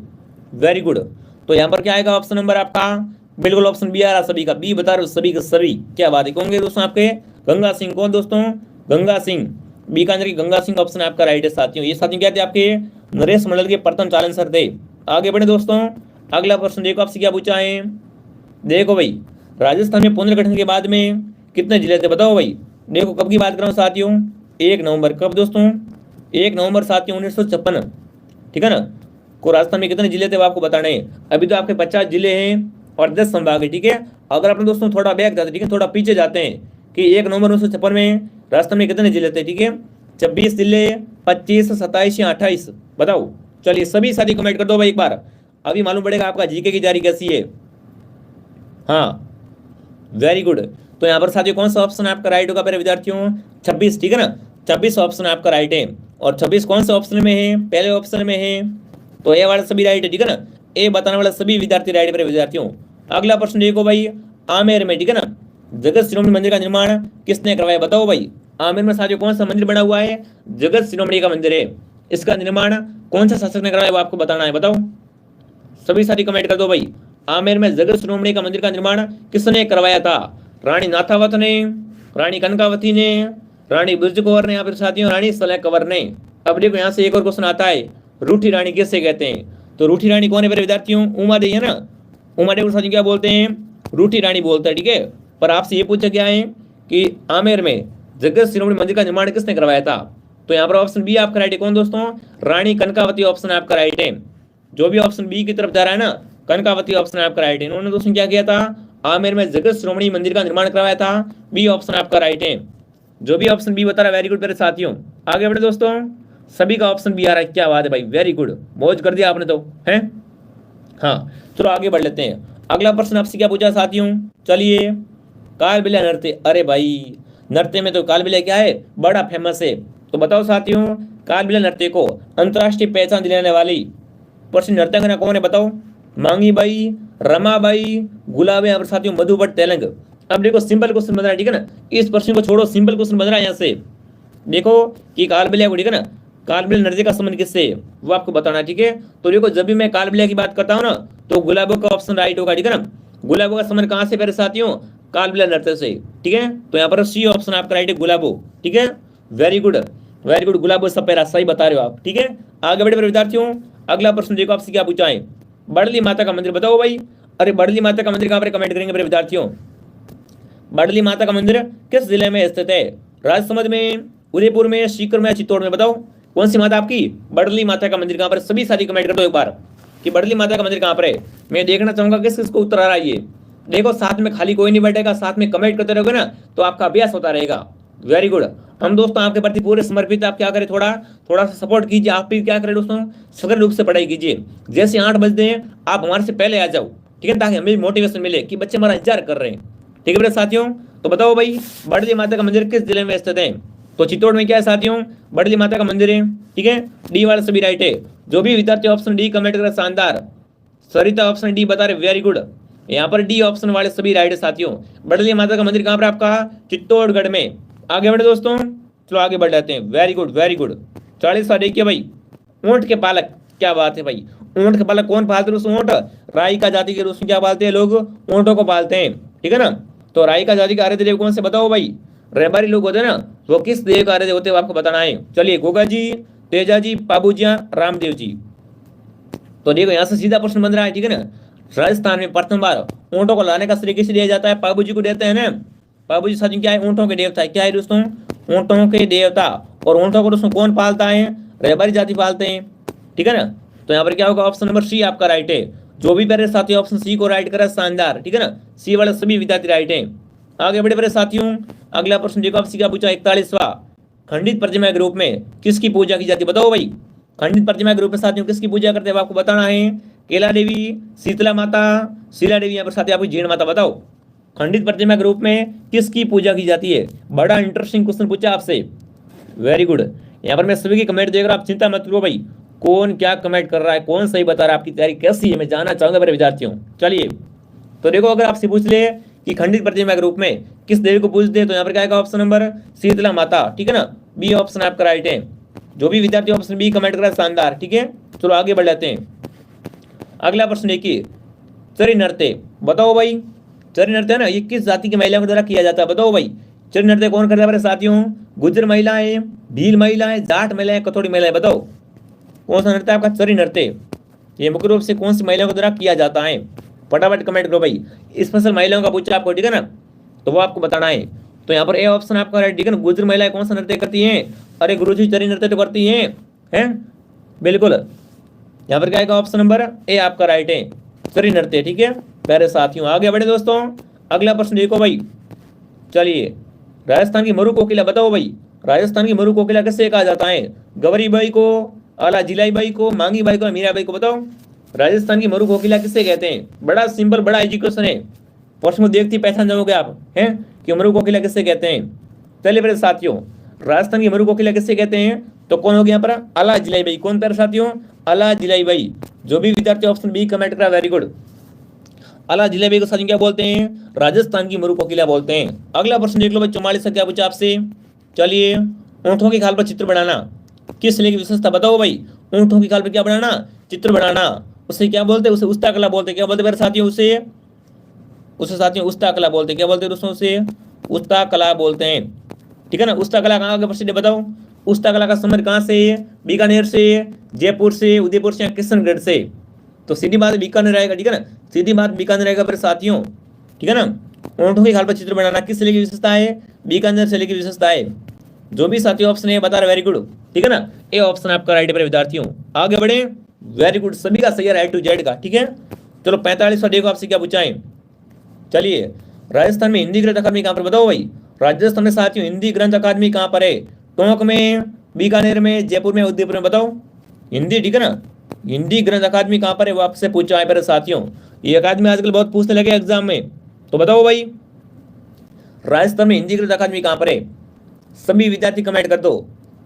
वेरी गुड। तो यहाँ पर क्या आएगा ऑप्शन नंबर आपका, बिल्कुल ऑप्शन बी आ रहा सभी का, बी बता रहे हो सभी के सभी। क्या बात है, कौन गए दोस्तों आपके, गंगा सिंह। कौन दोस्तों, गंगा सिंह, बीकानेर की गंगा सिंह ऑप्शन आपका राइट है साथियों। ये साथियों क्या थे आपके, नरेश मंडल के प्रथम चालान थे। आगे बढ़े दोस्तों, अगला प्रश्न देखो आपसे क्या पूछा है। देखो भाई राजस्थान में पुनर्गठन के बाद में कितने जिले थे, बताओ भाई। देखो कब की बात कर रहा हूँ साथियों, 1 नवंबर। कब दोस्तों, 1 नवंबर साथियों 1956, ठीक है ना। को राजस्थान में कितने जिले थे वो आपको बताने हैं। अभी तो आपके 50 जिले हैं और 10 संभाग है, ठीक है। अगर अपने दोस्तों थोड़ा बैक जाते, ठीक है, थोड़ा पीछे जाते हैं कि 1 नवंबर 1956 में राजस्थान में कितने जिले थे, ठीक है। 26 जिले, 25, 27 या 28, बताओ। चलिए सभी साथी कमेंट कर दो भाई एक बार, अभी मालूम पड़ेगा आपका जीके की तैयारी कैसी है। हाँ वेरी गुड। तो यहाँ पर साथियों कौन सा ऑप्शन आपका राइट होगा मेरे विद्यार्थियों, 26, ठीक है ना। 26 ऑप्शन आपका राइट है। और 26 कौन सा ऑप्शन में है, पहले ऑप्शन में है। तो ए वाला सभी राइट है, ठीक है ना। ए बताने वाला सभी विद्यार्थी राइट मेरे विद्यार्थियों। अगला प्रश्न देखो भाई, आमेर में, ठीक है ना, जगत शिरोमणि मंदिर का निर्माण किसने करवाया, बताओ भाई। आमेर में साथियों कौन सा मंदिर बना हुआ है, जगत शिरोमणि का मंदिर है। इसका निर्माण कौन सा शासक ने करवाया वो आपको बताना है, बताओ। सभी साथी कमेंट कर दो भाई, आमेर में जगत शिरोमणि का मंदिर का निर्माण किसने करवाया था। रानी नाथावत ने, रानी कनकावती ने, रानी बुर्ज कौर ने, या फिर साथियों रानी सलेह कंवर ने। अब देखो यहाँ से एक और क्वेश्चन आता है, रूठी रानी किससे कहते हैं। तो रूठी रानी कौन है मेरे विद्यार्थियों, उमा देवी है ना। उमा देवी साथियों क्या बोलते हैं, रूठी रानी बोलते हैं, ठीक है। पर आपसे ये पूछा गया है कि आमेर में जगत शिरोमणि मंदिर का निर्माण किसने करवाया था। तो यहाँ पर ऑप्शन बी आपका राइट है। कौन दोस्तों, रानी कनकावती ऑप्शन आपका राइट है। जो भी ऑप्शन बी की तरफ जा रहा है ना, कनकावती ऑप्शन आपका राइट है। इन्होंने दोस्तों क्या किया था, आमेर में जगत शिरोमणि मंदिर का निर्माण करवाया था। बी ऑप्शन आपका राइट है। जो भी ऑप्शन बी बता रहा है वेरी गुड मेरे साथियों। आगे बढ़े दोस्तों, सभी का ऑप्शन बी आ रहा है, क्या बात है भाई, वेरी गुड, मौज कर दिया आपने तो है। हाँ चलो आगे बढ़ लेते हैं। अगला प्रश्न आपसे क्या पूछा साथियों, चलिए। कालबेलिया नृत्य, अरे भाई नृत्य में तो कालबेलिया क्या है, बड़ा फेमस है। तो बताओ साथियों, कालबेलिया नृत्य को अंतर्राष्ट्रीय पहचान दिलाने वाली प्रसिद्ध नर्तकना कौन है, बताओ। मांगी बाई, रमाबाई, गुलाबे और साथियों मधु भट्ट तेलंग। अब देखो सिंपल क्वेश्चन बन रहा है, ठीक है ना। इस प्रश्न को छोड़ो, सिंपल क्वेश्चन बन रहा है यहाँ से। देखो कि कालबेलिया को, ठीक है ना, कालबेलिया नृत्य का संबंध किससे है वो आपको बताना है, ठीक है। तो देखो जब भी मैं कालबेलिया की बात करता हूँ ना, तो गुलाबो का ऑप्शन राइट होगा, ठीक है ना। गुलाबो का संबंध कहाँ से मेरे साथियों, कालबेलिया नृत्य से, ठीक है। तो यहाँ पर सी ऑप्शन आपका राइट है, गुलाबो, ठीक है। Very good very good, Gulabo Sapera, सही बता रहे हो आप, ठीक है। आगे बढ़े मेरे विद्यार्थियों, अगला प्रश्न देखो आपसे क्या पूछा है। बड़ली माता का मंदिर, बताओ भाई। अरे बड़ली माता का मंदिर कहाँ पर, कमेंट करेंगे मेरे विद्यार्थियों। बड़ली माता का मंदिर किस जिले में स्थित है, राजसमंद में, उदयपुर में, सीकर में, चित्तौड़ में, बताओ कौन सी माता आपकी, बड़ली माता का मंदिर कहाँ पर। सभी साथी कमेंट कर दो एक बार कि बड़ली माता का मंदिर कहाँ पर है। मैं देखना चाहूंगा किस किसको उत्तर आ रहा है ये। देखो साथ में खाली कोई नहीं बैठेगा, साथ में कमेंट करते रहोगे ना तो आपका अभ्यास होता रहेगा। वेरी गुड, हम दोस्तों आपके प्रति पूरे समर्पित। आप क्या करें, थोड़ा थोड़ा सा सपोर्ट कीजिए। आप भी क्या करें दोस्तों, सघन रूप से पढ़ाई कीजिए। जैसे 8 बजते हैं आप हमारे से पहले आ जाओ, ठीक है, ताकि हमें भी मोटिवेशन मिले कि बच्चे हमारा इंतजार कर रहे हैं, ठीक है मेरे साथियों। तो बताओ भाई, बड़ली माता का मंदिर किस जिले में स्थित है। तो चित्तौड़ में क्या है साथियों, बड़ली माता का मंदिर है, ठीक है। डी वाला सभी राइट है। जो भी विद्यार्थी ऑप्शन डी कमेंट कर, शानदार। सरिता ऑप्शन डी बता रहे, वेरी गुड। यहाँ पर डी ऑप्शन वाले सभी राइट है साथियों। बड़ली माता का मंदिर कहाँ पर आपका, चित्तौड़गढ़ में। आगे बढ़े दोस्तों, चलो आगे बढ़ जाते हैं। Very good very good. 40वां देखिए भाई, ऊंट के पालक, क्या बात है भाई। ऊंट का पालन कौन पालते हैं दोस्तों? ऊंट। राई का जाति के दोस्तों क्या पालते हैं लोग? ऊंटों को पालते हैं, ठीक है ना। तो राई का जाति का आराध्य देव कौन से बताओ भाई? रैबारी लोग होते हैं ना, वो किस देव का आराध्य होते हैं आपको बताना है। चलिए, गोगा जी, तेजा जी, पाबूजिया, रामदेव जी। तो देखो यहाँ से सीधा प्रश्न बन रहा है, ठीक है ना। राजस्थान में प्रथम बार ऊंटों को लाने का श्रेय किसे दिया जाता है? पाबू जी को देते हैं ना। पाबू जी साथ क्या है? ऊंटों के देवता है। क्या है दोस्तों? ऊंटों के देवता। और ऊंटों को दोस्तों कौन पालता है? रैबारी जाति पालते हैं, ठीक है ना। तो यहाँ पर क्या होगा? ऑप्शन नंबर सी आपका राइट है। जो भी प्यारे साथी ऑप्शन सी को राइट करा, शानदार, ठीक है ना। सी वाले सभी विद्यार्थी राइट है। आगे बड़े बड़े साथियों, अगला प्रश्न देखो आपसे क्या पूछा, 41वां। खंडित प्रतिमा के रूप में किसकी पूजा की जाती है? बताओ भाई। खंडित प्रतिमा के रूप में साथियों किसकी पूजा करते हैं आपको बताना है। केला देवी, शीतला माता, शीला देवी, यहाँ पर साथी आपकी जीण माता। बताओ खंडित प्रतिमा के रूप में किसकी पूजा की जाती है? बड़ा इंटरेस्टिंग क्वेश्चन पूछा आपसे, वेरी गुड। यहाँ पर मैं सभी की कमेंट देख रहा हूं, आप चिंता मत करो भाई, कौन क्या कमेंट कर रहा है, कौन सही बता रहा है, आपकी तैयारी कैसी है, मैं जानना चाहूंगा मेरे विद्यार्थियों। चलिए, तो देखो अगर आपसे पूछ ले कि खंडित प्रतिमा के रूप में किस देवी को पूजते हैं, तो यहाँ पर क्या आएगा? ऑप्शन नंबर शीतला माता, ठीक है ना। बी ऑप्शन आपका राइट है। जो भी विद्यार्थी ऑप्शन बी कमेंट कर रहा है, शानदार, ठीक है। चलो आगे बढ़ जाते हैं। अगला प्रश्न देखिए, चरी नृत्य। बताओ भाई, चरी नृत्य है ना, ये किस जाति की महिलाओं के द्वारा किया जाता है? बताओ भाई, चरी नृत्य कौन करता है मेरे साथियों? गुज्जर महिलाएं, भील महिलाएं, जाट महिलाएं, कथोड़ी महिलाएं। बताओ कौन सा नृत्य आपका? चरी नृत्य। ये मुख्य रूप से कौन सी महिलाओं के द्वारा किया जाता है? फटाफट कमेंट करो भाई। स्पेशल महिलाओं का पूछा आपको, ठीक है ना, तो वो आपको बताना है। तो यहाँ पर ए ऑप्शन आपका राइट, ठीक है ना। गुज्जर महिलाएं कौन सा नृत्य करती हैं? अरे गुरुजी, चरी नृत्य तो करती हैं, बिल्कुल। यहाँ पर क्या आएगा? ऑप्शन नंबर ए आपका राइट है, चरी नृत्य, ठीक है। प्यारे साथियों आगे बढ़े दोस्तों, अगला प्रश्न देखो भाई। चलिए, राजस्थान की मरु कोकिला। बताओ भाई, राजस्थान की मरु कोकिला किससे कहा जाता है? गवरी बाई को, आला जिलाई बाई को, मांगी बाई को, मीरा बाई को। बताओ राजस्थान की मरु कोकिला किससे कहते हैं? बड़ा सिंपल, बड़ा एजुकेशन है, प्रश्न को देखते ही पहचान जाओगे आप, हैं कि मरु कोकिला किससे कहते हैं। चलिए मेरे साथियों, राजस्थान की मरु कोकिला किससे कहते हैं? तो कौन हो गया यहाँ पर? आला जिलाई बाई। कौन प्यारे साथियों? आला जिलाई बाई। जो भी विद्यार्थी ऑप्शन बी कमेंट करा, वेरी गुड। आला जिलाई बाई को साथियों क्या बोलते हैं? राजस्थान की मरु कोकिला बोलते हैं। अगला प्रश्न देख लो भाई, 44 का क्या पूछा आपसे। चलिए, ऊँटों की खाल पर चित्र बनाना किस शिला की विशेषता? बताओ भाई, ऊँटों की खाल पर क्या बनाना? चित्र बनाना, उसे क्या बोलते हैं? उसे उस्ता कला बोलते हैं। क्या बोलते हैं मेरे साथियों? उसे साथियों उस्ता कला बोलते हैं। क्या बोलते हैं दोस्तों? उसे उस्ता कला बोलते हैं, ठीक है ना। उस्ता कला कहाँ का प्रसिद्ध है? बताओ उस्ता कला का संबंध कहाँ से है? बीकानेर से, जयपुर से, उदयपुर से, किशनगढ़ से। तो सीधी बात बीकानेर रहेगा, ठीक है ना। सीधी बात बीकानेर रहेगा मेरे साथियों, ठीक है ना। ऊँटों की खाल पर चित्र बनाना किस जिले की विशेषता है? बीकानेर जिले की विशेषता है। जो भी साथियों ऑप्शन है बता रहे, वेरी गुड, ठीक है ना। ए ऑप्शन आपका राइट है विद्यार्थियों। आगे बढ़े, वेरी गुड, सभी का सही है, राइट टू जेड का, ठीक है। चलो 45वां देखो आपसे क्या पूछा है। चलिए, राजस्थान में हिंदी ग्रंथ अकादमी कहाँ पर? बताओ भाई, राजस्थान में साथियों हिंदी ग्रंथ अकादमी कहाँ पर है? टोंक में, बीकानेर में, जयपुर में, उदयपुर में। बताओ हिंदी, ठीक है ना। हिंदी ग्रंथ अकादमी कहाँ पर है वो आपसे पूछा है मेरे साथियों। ये अकादमी आजकल बहुत पूछने लगे एग्जाम में, तो बताओ भाई राजस्थान में हिंदी ग्रंथ अकादमी कहाँ पर है? सभी विद्यार्थी कमेंट कर दो।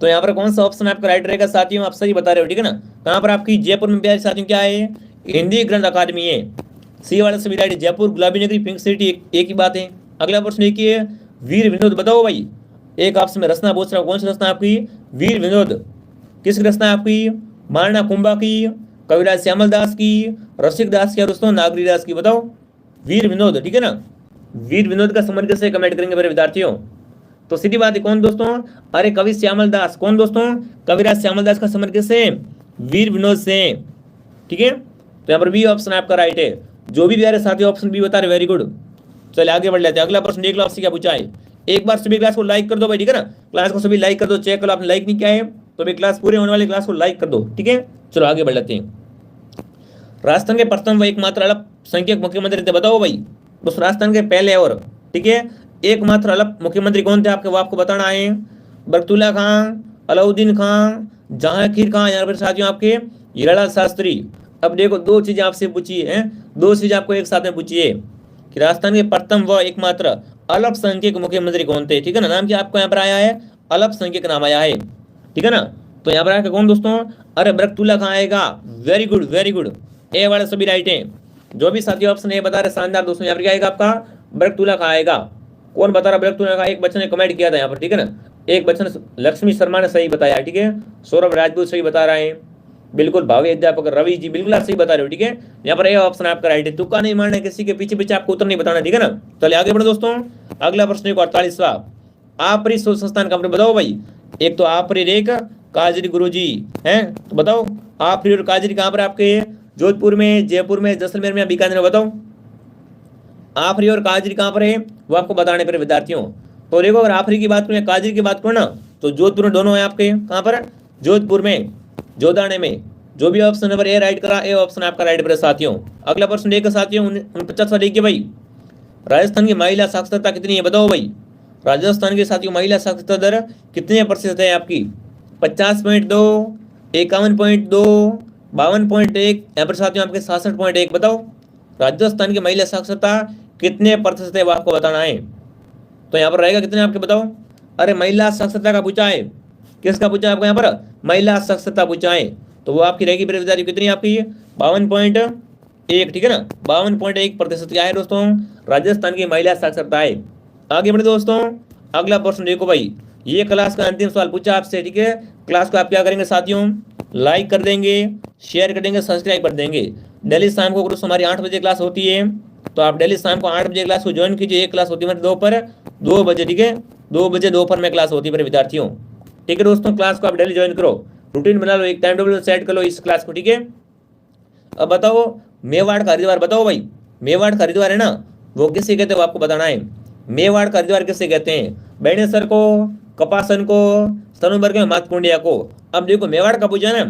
तो यहाँ पर कौन सा ऑप्शन आपका राइट रहेगा साथियों? आप सही बता रहे हो, ठीक है ना। कहाँ पर आपकी? जयपुर में प्यारे साथियों क्या है? हिंदी ग्रंथ अकादमी है। सी वाले सभी राइट, जयपुर, गुलाबी नगरी, पिंक सिटी, एक ही बात है। अगला प्रश्न देखिए, वीर विनोद। बताओ भाई, एक आपसे मैं रचना पूछ रहा हूँ, कौन सी रचना आपकी? वीर विनोद। किस रचना आपकी? महाराणा कुंभा की, कविराज श्यामल दास की, रसिक दास की, और दोस्तों नागरी दास की। बताओ वीर विनोद, ठीक है ना। वीर विनोद का संबंध कैसे कमेंट करेंगे मेरे विद्यार्थियों? तो सीधी बात है, कौन दोस्तों? अरे कवि श्यामल दास। कौन दोस्तों? कविराज श्यामल दास का संबंध किससे? वीर विनोद से, ठीक है। तो यहाँ पर बी ऑप्शन आपका राइट है। जो भी प्यारे साथी ऑप्शन बी बता रहे, वेरी गुड। चलिए आगे बढ़ लेते हैं। अगला प्रश्न देख लो आपसे क्या पूछा है। एक बार सभी क्लास को लाइक कर दो भाई, ठीक है ना। क्लास को सभी लाइक कर दो, चेक करो आपने लाइक नहीं किया है तो अभी क्लास पूरे होने वाली क्लास को लाइक कर दो, ठीक है। चलो आगे बढ़ लेते हैं। राजस्थान के प्रथम व एकमात्र अल्पसंख्यक मुख्यमंत्री थे। बताओ भाई, उस राजस्थान के पहले और, ठीक है, एकमात्र अल्प मुख्यमंत्री कौन थे आपके? वो आपको बताना है। बरकतुल्ला खां, अलाउद्दीन खां, जहांगीर खां, यहाँ पर साथियों आपके हीरालाल शास्त्री। अब देखो दो चीजें आपसे पूछी है, दो चीजें आपको एक साथ में पूछी है कि राजस्थान के प्रथम व एकमात्र अल्पसंख्यक मुख्यमंत्री कौन थे, ठीक है ना। नाम क्या आपको यहाँ पर आया है? अल्पसंख्यक नाम आया है, ठीक है ना। तो यहाँ पर आया कौन दोस्तों? अरे बरकतुल्ला खां आएगा, वेरी गुड वेरी गुड, ए वाले सभी राइट हैं। जो भी साथी ऑप्शन ए बता रहे शानदार दोस्तों। यहाँ पर क्या आएगा आपका? बरकतुल्ला खां आएगा। कौन बता रहा बरकतुल्ला खां? एक बच्चे ने कमेंट किया था यहाँ पर, ठीक है ना। एक बच्चे ने, लक्ष्मी शर्मा ने सही बताया, ठीक है। सौरभ राजपूत सही बता रहे हैं, बिल्कुल भावी अध्यापक रवि जी, बिल्कुल आप सही बता रहे हो, ठीक है। यहाँ पर ए ऑप्शन आपका राइट है, तुक्का नहीं मारना है, किसी के पीछे पीछे आपको उत्तर नहीं बताना, ठीक है ना। चलिए आगे बढ़ो दोस्तों। अगला प्रश्न एक 48वां, आपरी शोध संस्थान का बताओ भाई। एक तो आपरी रेख काजरी गुरु जी है, तो बताओ आपरी और काजरी कहाँ पर आपके, जोधपुर में, जयपुर में, जैसलमेर में, बीकानेर में, बताओ आफरी और काजरी कहाँ पर है, वो आपको बताने पर विद्यार्थियों। तो देखो अगर आफरी की बात करें, काजरी की बात करो ना, तो जोधपुर में दोनों है आपके, कहाँ पर, जोधपुर में, जोधाने में। जो भी ऑप्शन नंबर ए राइट करा, ए ऑप्शन आपका राइट पर है साथियों। अगला प्रश्न देखिए साथियों 49वां देखिए भाई, राजस्थान की महिला साक्षरता कितनी है, बताओ भाई। राजस्थान के साथियों महिला साक्षरता दर कितने प्रतिशत है आपकी, 50.2, 51.2, 52.1, यहाँ पर साथियों आपके 66.1, बताओ राजस्थान की महिला साक्षरता कितने प्रतिशत है, वो आपको बताना है। तो यहाँ पर रहेगा कितने आपके, बताओ। अरे महिला साक्षरता का पूछा है, किसका पूछा है आपको, यहाँ पर महिला साक्षरता पूछा है, तो वो आपकी रहेगी बेरोजगारी कितनी आपकी, 52.1, ठीक है ना। 52.1% क्या है दोस्तों, राजस्थान की महिला साक्षरता है। आगे बढ़े दोस्तों, अगला प्रश्न देखो भाई, ये क्लास का अंतिम सवाल पूछा आपसे, ठीक है। क्लास को आप क्या करेंगे साथियों, लाइक कर देंगे, शेयर कर देंगे, सब्सक्राइब कर देंगे। डेली शाम को दोस्तों हमारी 8 बजे क्लास होती है, तो आप डेली शाम को 8 बजे क्लास को ज्वाइन कीजिए। एक क्लास होती है दोपहर 2 बजे, ठीक है, 2 बजे दोपहर में क्लास होती है मेरे विद्यार्थियों, ठीक है दोस्तों। क्लास को आप डेली ज्वाइन करो, रूटीन बना लो, एक टाइम टेबल सेट कर लो इस क्लास को, ठीक है। अब बताओ मेवाड़ का हरिद्वार, बताओ भाई मेवाड़ का हरिद्वार है ना, वो किसे कहते हैं, वो आपको बताना है। मेवाड़ का हरिद्वार किसे कहते हैं, बेणेसर को, कपासन को, सनूबर के, मातकुंडिया को। अब देखो मेवाड़ का पूछा ना,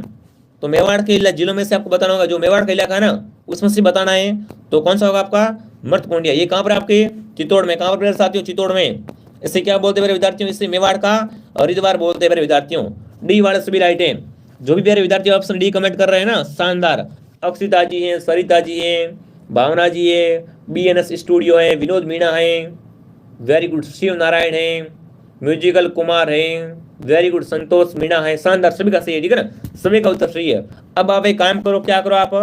तो मेवाड़ के जिलों में से आपको बताना होगा, जो मेवाड़ का इलाका है ना उसमें से बताना है। तो कौन सा होगा आपका, मर्तकुंडिया। ये कहाँ पर आपके, चित्तौड़ में। कहाँ पर साथियों, चित्तौड़ में। इसे क्या बोलते हैं मेरे विद्यार्थियों, इसे मेवाड़ का हरिद्वार बोलते हैं मेरे विद्यार्थियों। डी वाले सभी राइट है। जो भी मेरे विद्यार्थी ऑप्शन डी कमेंट कर रहे हैं ना, शानदार। अक्षिता जी हैं, सरिता जी हैं, भावना जी है, BNS स्टूडियो है, विनोद मीणा है, वेरी गुड, शिव नारायण है, म्यूजिकल कुमार है, वेरी गुड, संतोष मीणा है, शानदार, सभी का सही है, ठीक है ना, सभी का उत्तर सही है। अब आप एक काम करो, क्या करो आप,